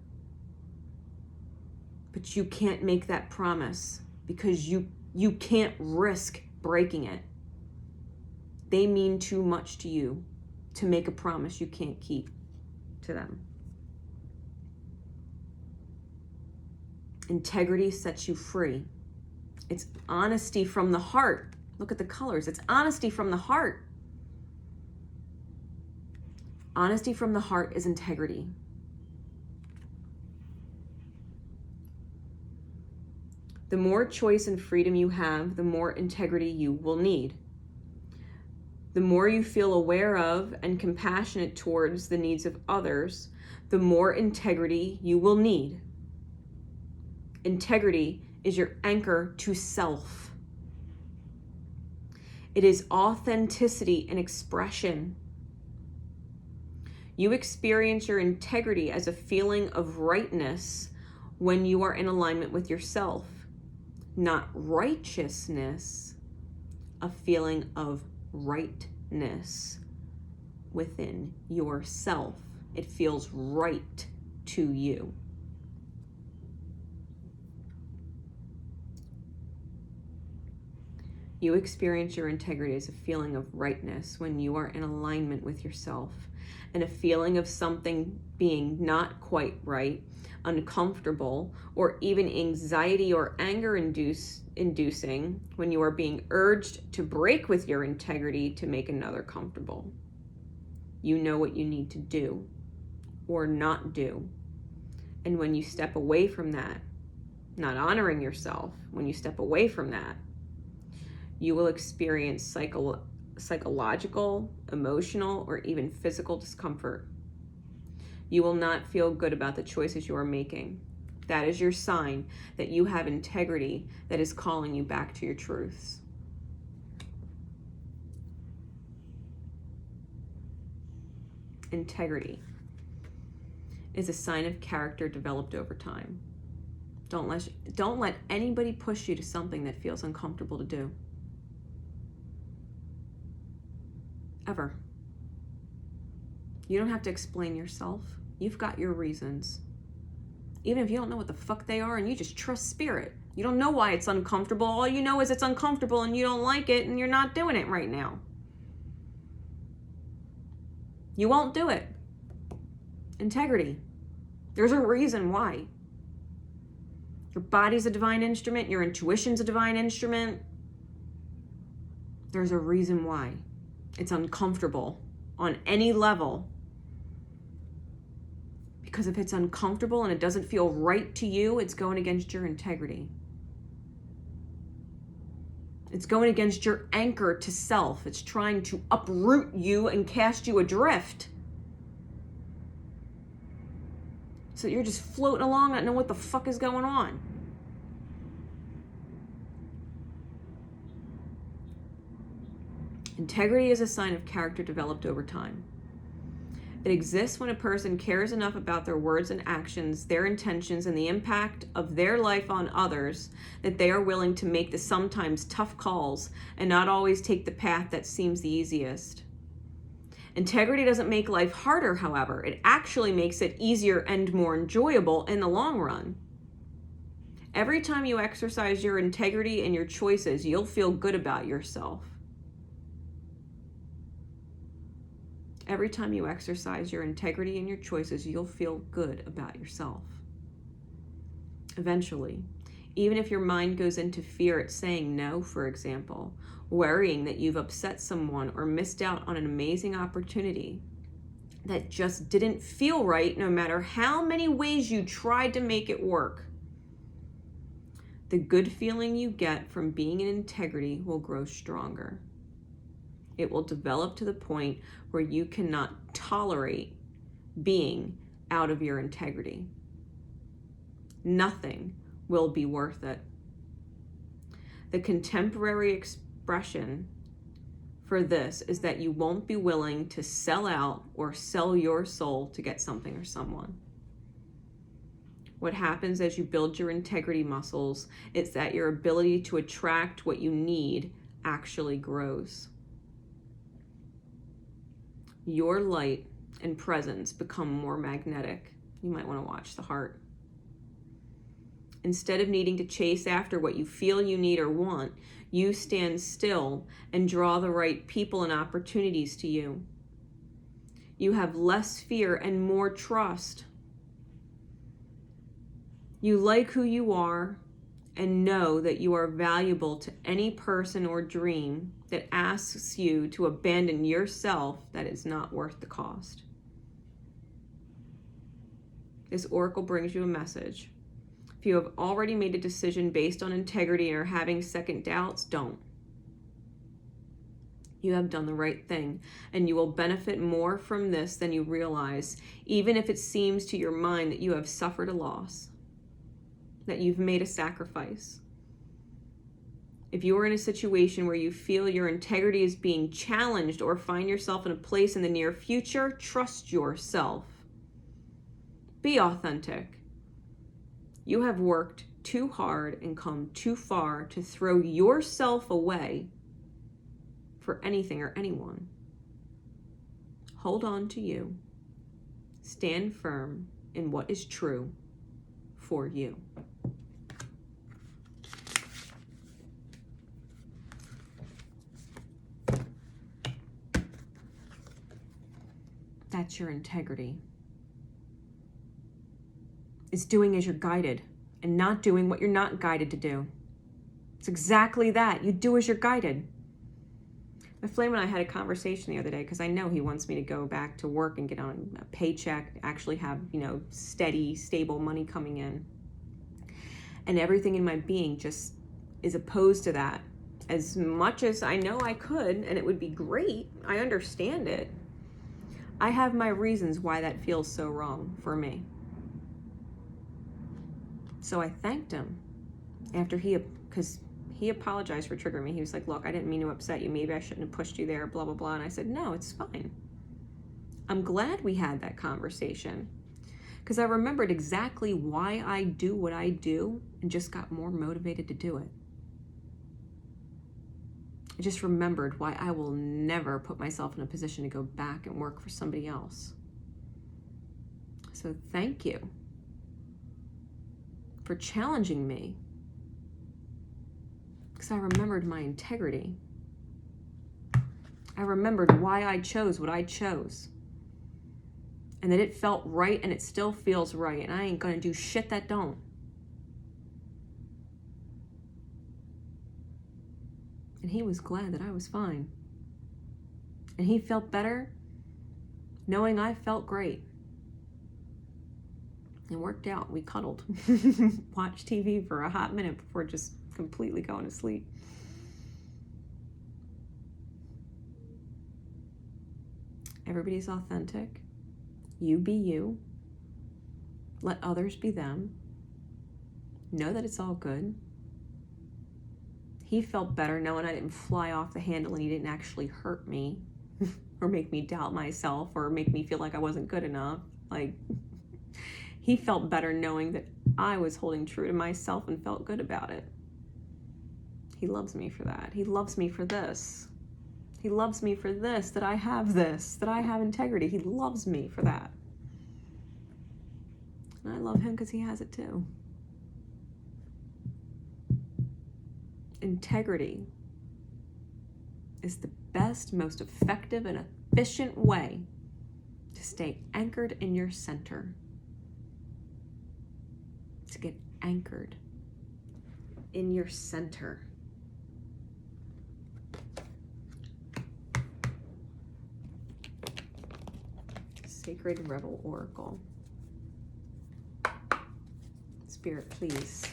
but you can't make that promise because you can't risk breaking it. They mean too much to you to make a promise you can't keep to them. Integrity sets you free. It's honesty from the heart. Look at the colors. It's honesty from the heart. Honesty from the heart is integrity. The more choice and freedom you have, the more integrity you will need. The more you feel aware of and compassionate towards the needs of others, the more integrity you will need. Integrity is your anchor to self. It is authenticity and expression. You experience your integrity as a feeling of rightness when you are in alignment with yourself, not righteousness, a feeling of rightness within yourself. It feels right to you. You experience your integrity as a feeling of rightness when you are in alignment with yourself, and a feeling of something being not quite right, uncomfortable, or even anxiety or anger inducing when you are being urged to break with your integrity to make another comfortable. You know what you need to do or not do. And when you step away from that, not honoring yourself, when you step away from that, you will experience psychological, emotional, or even physical discomfort. You will not feel good about the choices you are making. That is your sign that you have integrity that is calling you back to your truths. Integrity is a sign of character developed over time. Don't let anybody push you to something that feels uncomfortable to do. Ever. You don't have to explain yourself. You've got your reasons. Even if you don't know what the fuck they are and you just trust spirit. You don't know why it's uncomfortable. All you know is it's uncomfortable and you don't like it and you're not doing it right now. You won't do it. Integrity. There's a reason why. Your body's a divine instrument. Your intuition's a divine instrument. There's a reason why. It's uncomfortable on any level. Because if it's uncomfortable and it doesn't feel right to you, it's going against your integrity. It's going against your anchor to self. It's trying to uproot you and cast you adrift. So you're just floating along, not knowing what the fuck is going on. Integrity is a sign of character developed over time. It exists when a person cares enough about their words and actions, their intentions, and the impact of their life on others that they are willing to make the sometimes tough calls and not always take the path that seems the easiest. Integrity doesn't make life harder, however. It actually makes it easier and more enjoyable in the long run. Every time you exercise your integrity and your choices, you'll feel good about yourself. Every time you exercise your integrity and your choices, you'll feel good about yourself. Eventually, even if your mind goes into fear at saying no, for example, worrying that you've upset someone or missed out on an amazing opportunity that just didn't feel right, no matter how many ways you tried to make it work, the good feeling you get from being in integrity will grow stronger. It will develop to the point where you cannot tolerate being out of your integrity. Nothing will be worth it. The contemporary expression for this is that you won't be willing to sell out or sell your soul to get something or someone. What happens as you build your integrity muscles is that your ability to attract what you need actually grows. Your light and presence become more magnetic. You might want to watch the heart. Instead of needing to chase after what you feel you need or want, you stand still and draw the right people and opportunities to you. You have less fear and more trust. You like who you are and know that you are valuable to any person or dream that asks you to abandon yourself that is not worth the cost. This oracle brings you a message. If you have already made a decision based on integrity and are having second doubts, don't. You have done the right thing, and you will benefit more from this than you realize, even if it seems to your mind that you have suffered a loss, that you've made a sacrifice. If you are in a situation where you feel your integrity is being challenged or find yourself in a place in the near future, trust yourself. Be authentic. You have worked too hard and come too far to throw yourself away for anything or anyone. Hold on to you. Stand firm in what is true for you. That's your integrity. It's doing as you're guided and not doing what you're not guided to do. It's exactly that. You do as you're guided. My flame and I had a conversation the other day because I know he wants me to go back to work and get on a paycheck, actually have, steady, stable money coming in. And everything in my being just is opposed to that. As much as I know I could, and it would be great, I understand it. I have my reasons why that feels so wrong for me. So I thanked him after because he apologized for triggering me. He was like, look, I didn't mean to upset you. Maybe I shouldn't have pushed you there, blah, blah, blah. And I said, no, it's fine. I'm glad we had that conversation because I remembered exactly why I do what I do and just got more motivated to do it. I just remembered why I will never put myself in a position to go back and work for somebody else. So thank you for challenging me, because I remembered my integrity. I remembered why I chose what I chose, and that it felt right and it still feels right, and I ain't gonna do shit that don't. And he was glad that I was fine, and he felt better knowing I felt great. It worked out. We cuddled, watched TV for a hot minute before just completely going to sleep. Everybody's authentic. You be you. Let others be them. Know that it's all good. He felt better knowing I didn't fly off the handle and he didn't actually hurt me or make me doubt myself or make me feel like I wasn't good enough. He felt better knowing that I was holding true to myself and felt good about it. He loves me for that. He loves me for this. He loves me for this, that I have integrity. He loves me for that. And I love him because he has it too. Integrity is the best, most effective, and efficient way to stay anchored in your center. To get anchored in your center. Sacred Rebel Oracle. Spirit, please.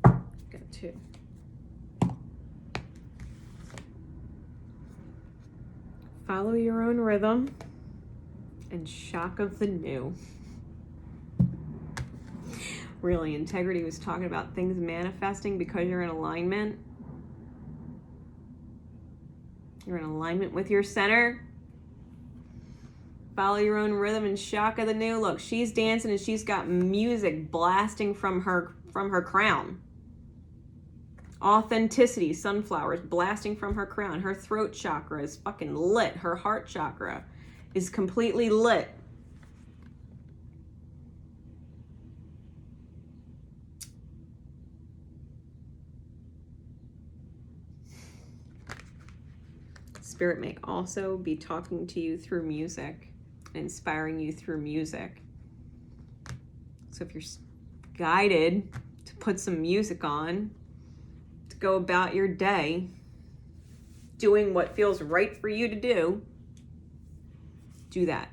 Got two. Follow your own rhythm and shock of the new. Really, integrity was talking about things manifesting because you're in alignment. You're in alignment with your center. Follow your own rhythm and shock of the new. Look, she's dancing and she's got music blasting from her crown. Authenticity, sunflowers blasting from her crown. Her throat chakra is fucking lit. Her heart chakra is completely lit. Spirit may also be talking to you through music, inspiring you through music. So if you're guided to put some music on, to go about your day, doing what feels right for you to do that.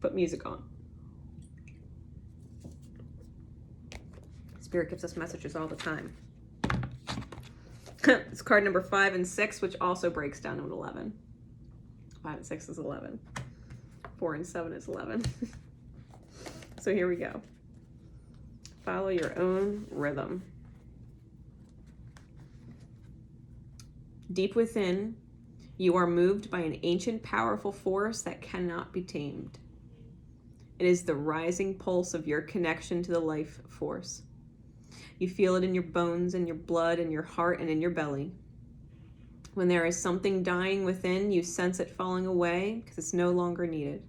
Put music on. Spirit gives us messages all the time. It's card number 5 and 6, which also breaks down to 11. 5 and 6 is 11. 4 and 7 is 11. So here we go. Follow your own rhythm. Deep within, you are moved by an ancient, powerful force that cannot be tamed. It is the rising pulse of your connection to the life force. You feel it in your bones, in your blood, in your heart, and in your belly. When there is something dying within, you sense it falling away because it's no longer needed.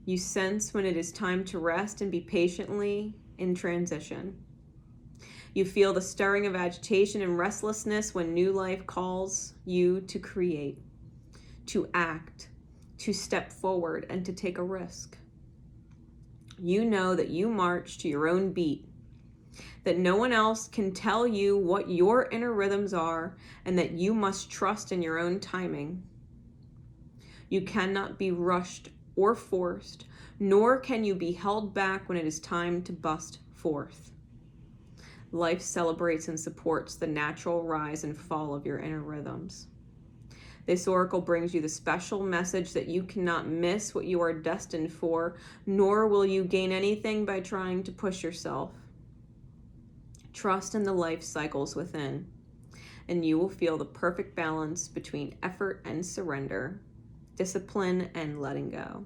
You sense when it is time to rest and be patiently in transition. You feel the stirring of agitation and restlessness when new life calls you to create, to act, to step forward, and to take a risk. You know that you march to your own beat, that no one else can tell you what your inner rhythms are, and that you must trust in your own timing. You cannot be rushed or forced, nor can you be held back when it is time to bust forth. Life celebrates and supports the natural rise and fall of your inner rhythms. This oracle brings you the special message that you cannot miss what you are destined for, nor will you gain anything by trying to push yourself. Trust in the life cycles within, and you will feel the perfect balance between effort and surrender, discipline and letting go.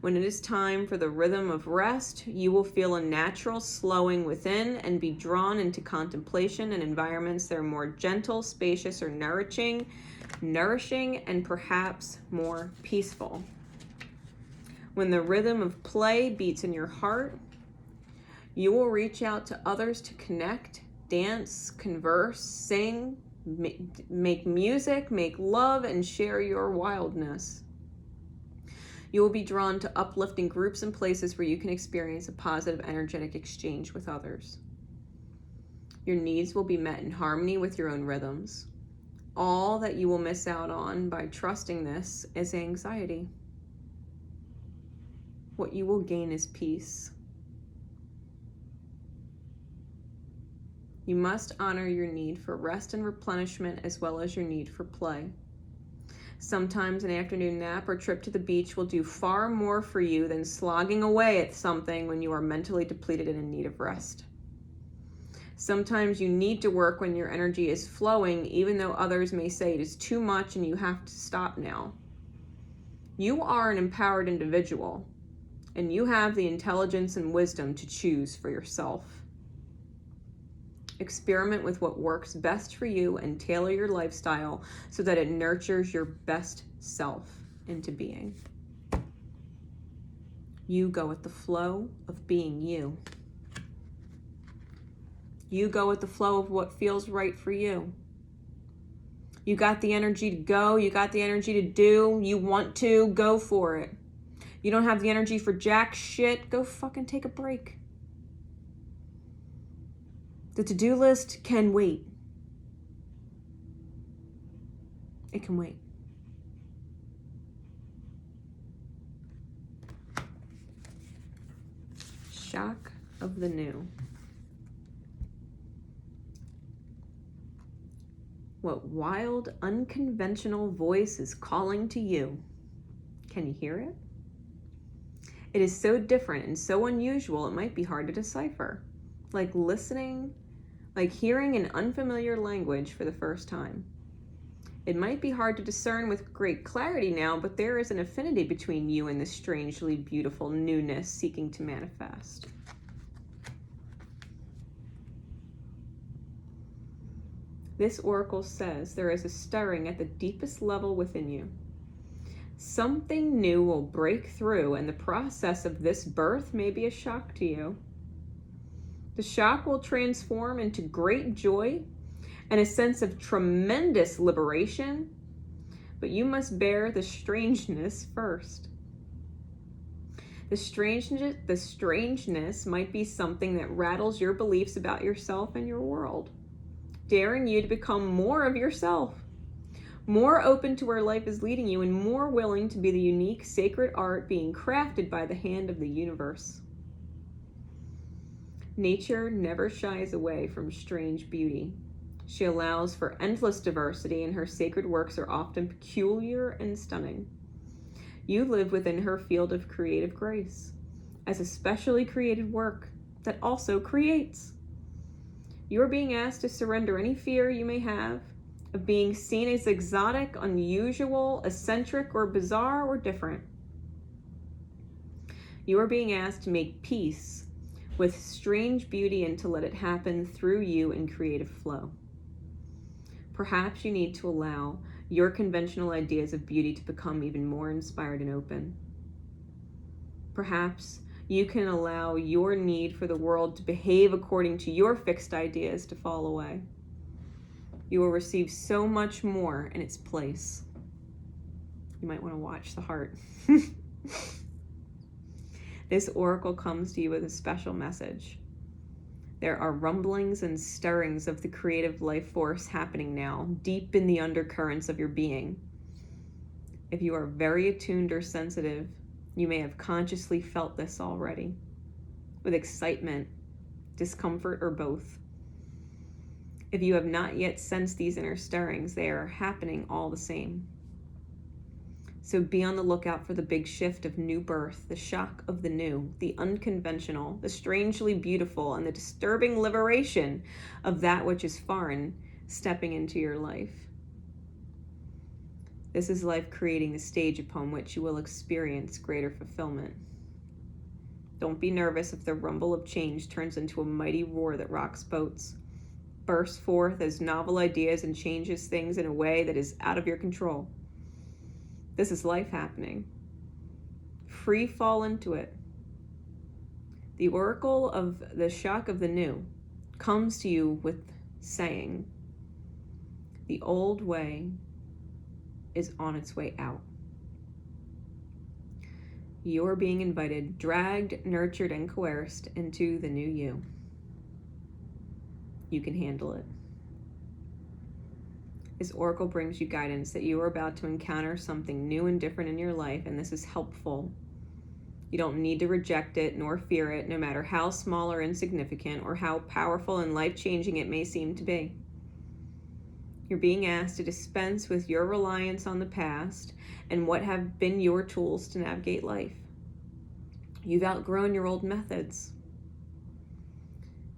When it is time for the rhythm of rest, you will feel a natural slowing within and be drawn into contemplation and environments that are more gentle, spacious, or nourishing, and perhaps more peaceful. When the rhythm of play beats in your heart, you will reach out to others to connect, dance, converse, sing, make music, make love, and share your wildness. You will be drawn to uplifting groups and places where you can experience a positive, energetic exchange with others. Your needs will be met in harmony with your own rhythms. All that you will miss out on by trusting this is anxiety. What you will gain is peace. You must honor your need for rest and replenishment as well as your need for play. Sometimes an afternoon nap or trip to the beach will do far more for you than slogging away at something when you are mentally depleted and in need of rest. Sometimes you need to work when your energy is flowing, even though others may say it is too much and you have to stop now. You are an empowered individual, and you have the intelligence and wisdom to choose for yourself. Experiment with what works best for you and tailor your lifestyle so that it nurtures your best self into being. You go with the flow of being you. You go with the flow of what feels right for you. You got the energy to go. You got the energy to do. You want to, go for it. You don't have the energy for jack shit, go fucking take a break. The to-do list can wait. It can wait. Shock of the new. What wild, unconventional voice is calling to you? Can you hear it? It is so different and so unusual, it might be hard to decipher. Like hearing an unfamiliar language for the first time. It might be hard to discern with great clarity now, but there is an affinity between you and this strangely beautiful newness seeking to manifest. This oracle says there is a stirring at the deepest level within you. Something new will break through, and the process of this birth may be a shock to you. The shock will transform into great joy and a sense of tremendous liberation, but you must bear the strangeness first. The strangeness might be something that rattles your beliefs about yourself and your world, daring you to become more of yourself, more open to where life is leading you, and more willing to be the unique sacred art being crafted by the hand of the universe. Nature never shies away from strange beauty. She allows for endless diversity, and her sacred works are often peculiar and stunning. You live within her field of creative grace, as a specially created work that also creates. You are being asked to surrender any fear you may have of being seen as exotic, unusual, eccentric, or bizarre, or different. You are being asked to make peace with strange beauty and to let it happen through you in creative flow. Perhaps you need to allow your conventional ideas of beauty to become even more inspired and open. Perhaps you can allow your need for the world to behave according to your fixed ideas to fall away. You will receive so much more in its place. You might want to watch the heart. This oracle comes to you with a special message. There are rumblings and stirrings of the creative life force happening now, deep in the undercurrents of your being. If you are very attuned or sensitive, you may have consciously felt this already, with excitement, discomfort, or both. If you have not yet sensed these inner stirrings, they are happening all the same. So be on the lookout for the big shift of new birth, the shock of the new, the unconventional, the strangely beautiful, and the disturbing liberation of that which is foreign stepping into your life. This is life creating the stage upon which you will experience greater fulfillment. Don't be nervous if the rumble of change turns into a mighty roar that rocks boats, bursts forth as novel ideas and changes things in a way that is out of your control. This is life happening. Free fall into it. The oracle of the shock of the new comes to you with saying, the old way is on its way out. You're being invited, dragged, nurtured, and coerced into the new you. You can handle it. This oracle brings you guidance that you are about to encounter something new and different in your life, and this is helpful. You don't need to reject it nor fear it, no matter how small or insignificant or how powerful and life-changing it may seem to be. You're being asked to dispense with your reliance on the past and what have been your tools to navigate life. You've outgrown your old methods.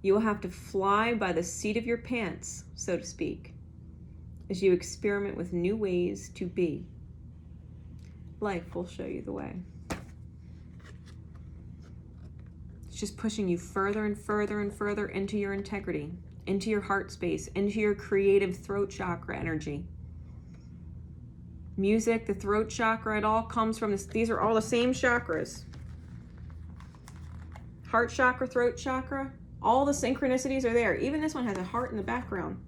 You will have to fly by the seat of your pants, so to speak, as you experiment with new ways to be. Life will show you the way. It's just pushing you further and further and further into your integrity, into your heart space, into your creative throat chakra energy. Music, the throat chakra, it all comes from this. These are all the same chakras. Heart chakra, throat chakra, all the synchronicities are there. Even this one has a heart in the background.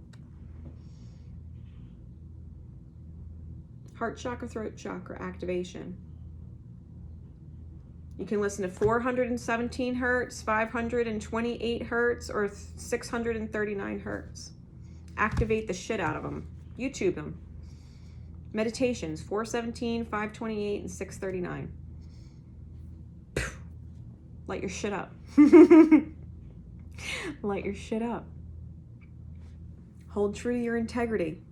Heart chakra, throat chakra activation. You can listen to 417 hertz, 528 hertz, or 639 hertz. Activate the shit out of them. YouTube them. Meditations, 417, 528, and 639. Light your shit up. Light your shit up. Hold true to your integrity.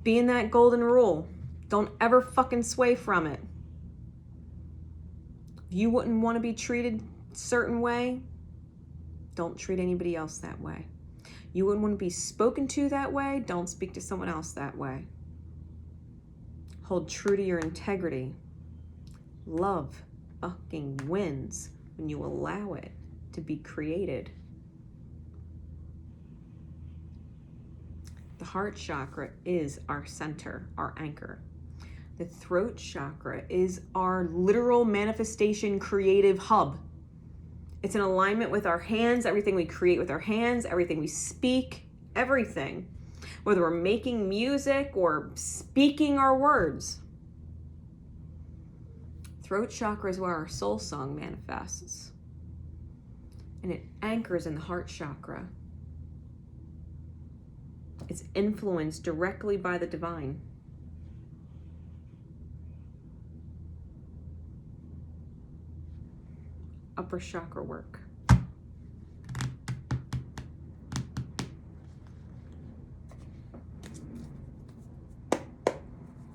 Be in that golden rule. Don't ever fucking sway from it. If you wouldn't want to be treated a certain way, don't treat anybody else that way. You wouldn't want to be spoken to that way, don't speak to someone else that way. Hold true to your integrity. Love fucking wins when you allow it to be created. The heart chakra is our center, our anchor. The throat chakra is our literal manifestation creative hub. It's in alignment with our hands, everything we create with our hands, everything we speak, everything. Whether we're making music or speaking our words. Throat chakra is where our soul song manifests. And it anchors in the heart chakra. It's influenced directly by the divine. Upper chakra work.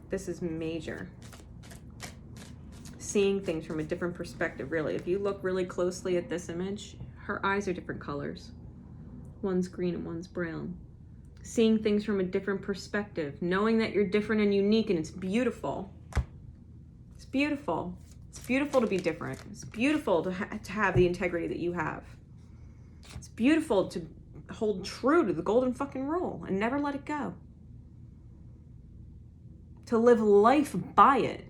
This is major. Seeing things from a different perspective, really. If you look really closely at this image, her eyes are different colors. One's green and one's brown. Seeing things from a different perspective, knowing that you're different and unique, and it's beautiful. It's beautiful. It's beautiful to be different. It's beautiful to have the integrity that you have. It's beautiful to hold true to the golden fucking rule and never let it go. To live life by it.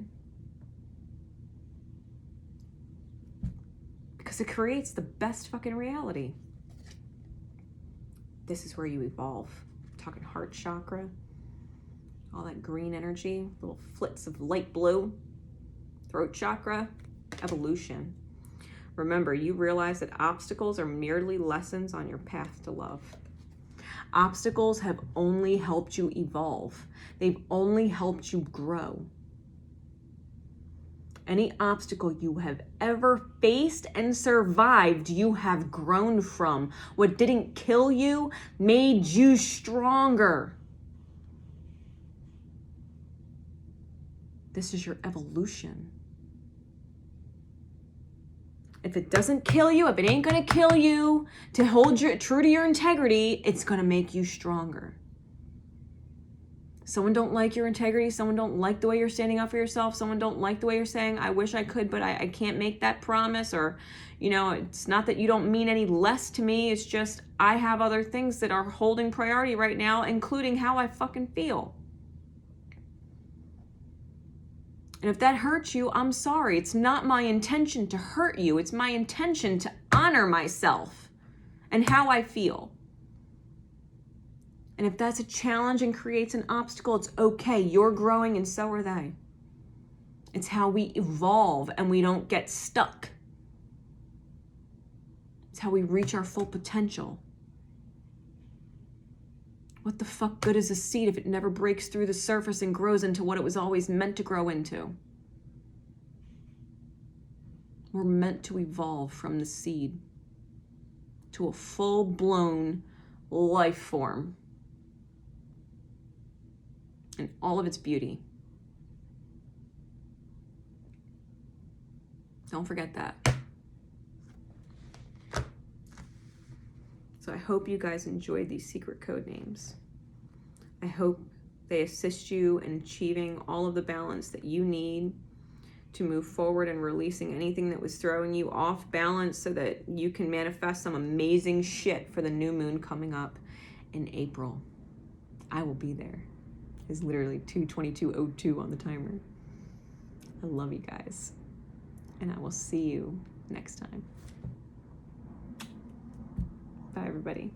because it creates the best fucking reality. This is where you evolve. I'm talking heart chakra, all that green energy, little flits of light blue, throat chakra, evolution. Remember, you realize that obstacles are merely lessons on your path to love. Obstacles have only helped you evolve. They've only helped you grow. Any obstacle you have ever faced and survived, you have grown from. What didn't kill you made you stronger. This is your evolution. If it doesn't kill you, if it ain't gonna kill you, to hold you true to your integrity, it's gonna make you stronger. Someone don't like your integrity, someone don't like the way you're standing up for yourself, someone don't like the way you're saying, I wish I could, but I can't make that promise, or, you know, it's not that you don't mean any less to me, it's just I have other things that are holding priority right now, including how I fucking feel. And if that hurts you, I'm sorry. It's not my intention to hurt you. It's my intention to honor myself and how I feel. And if that's a challenge and creates an obstacle, it's okay. You're growing and so are they. It's how we evolve and we don't get stuck. It's how we reach our full potential. What the fuck good is a seed if it never breaks through the surface and grows into what it was always meant to grow into? We're meant to evolve from the seed to a full-blown life form in all of its beauty. Don't forget that. So I hope you guys enjoyed these secret code names. I hope they assist you in achieving all of the balance that you need to move forward and releasing anything that was throwing you off balance so that you can manifest some amazing shit for the new moon coming up in April. I will be there. It's literally 2:22:02 on the timer. I love you guys. And I will see you next time. Bye, everybody.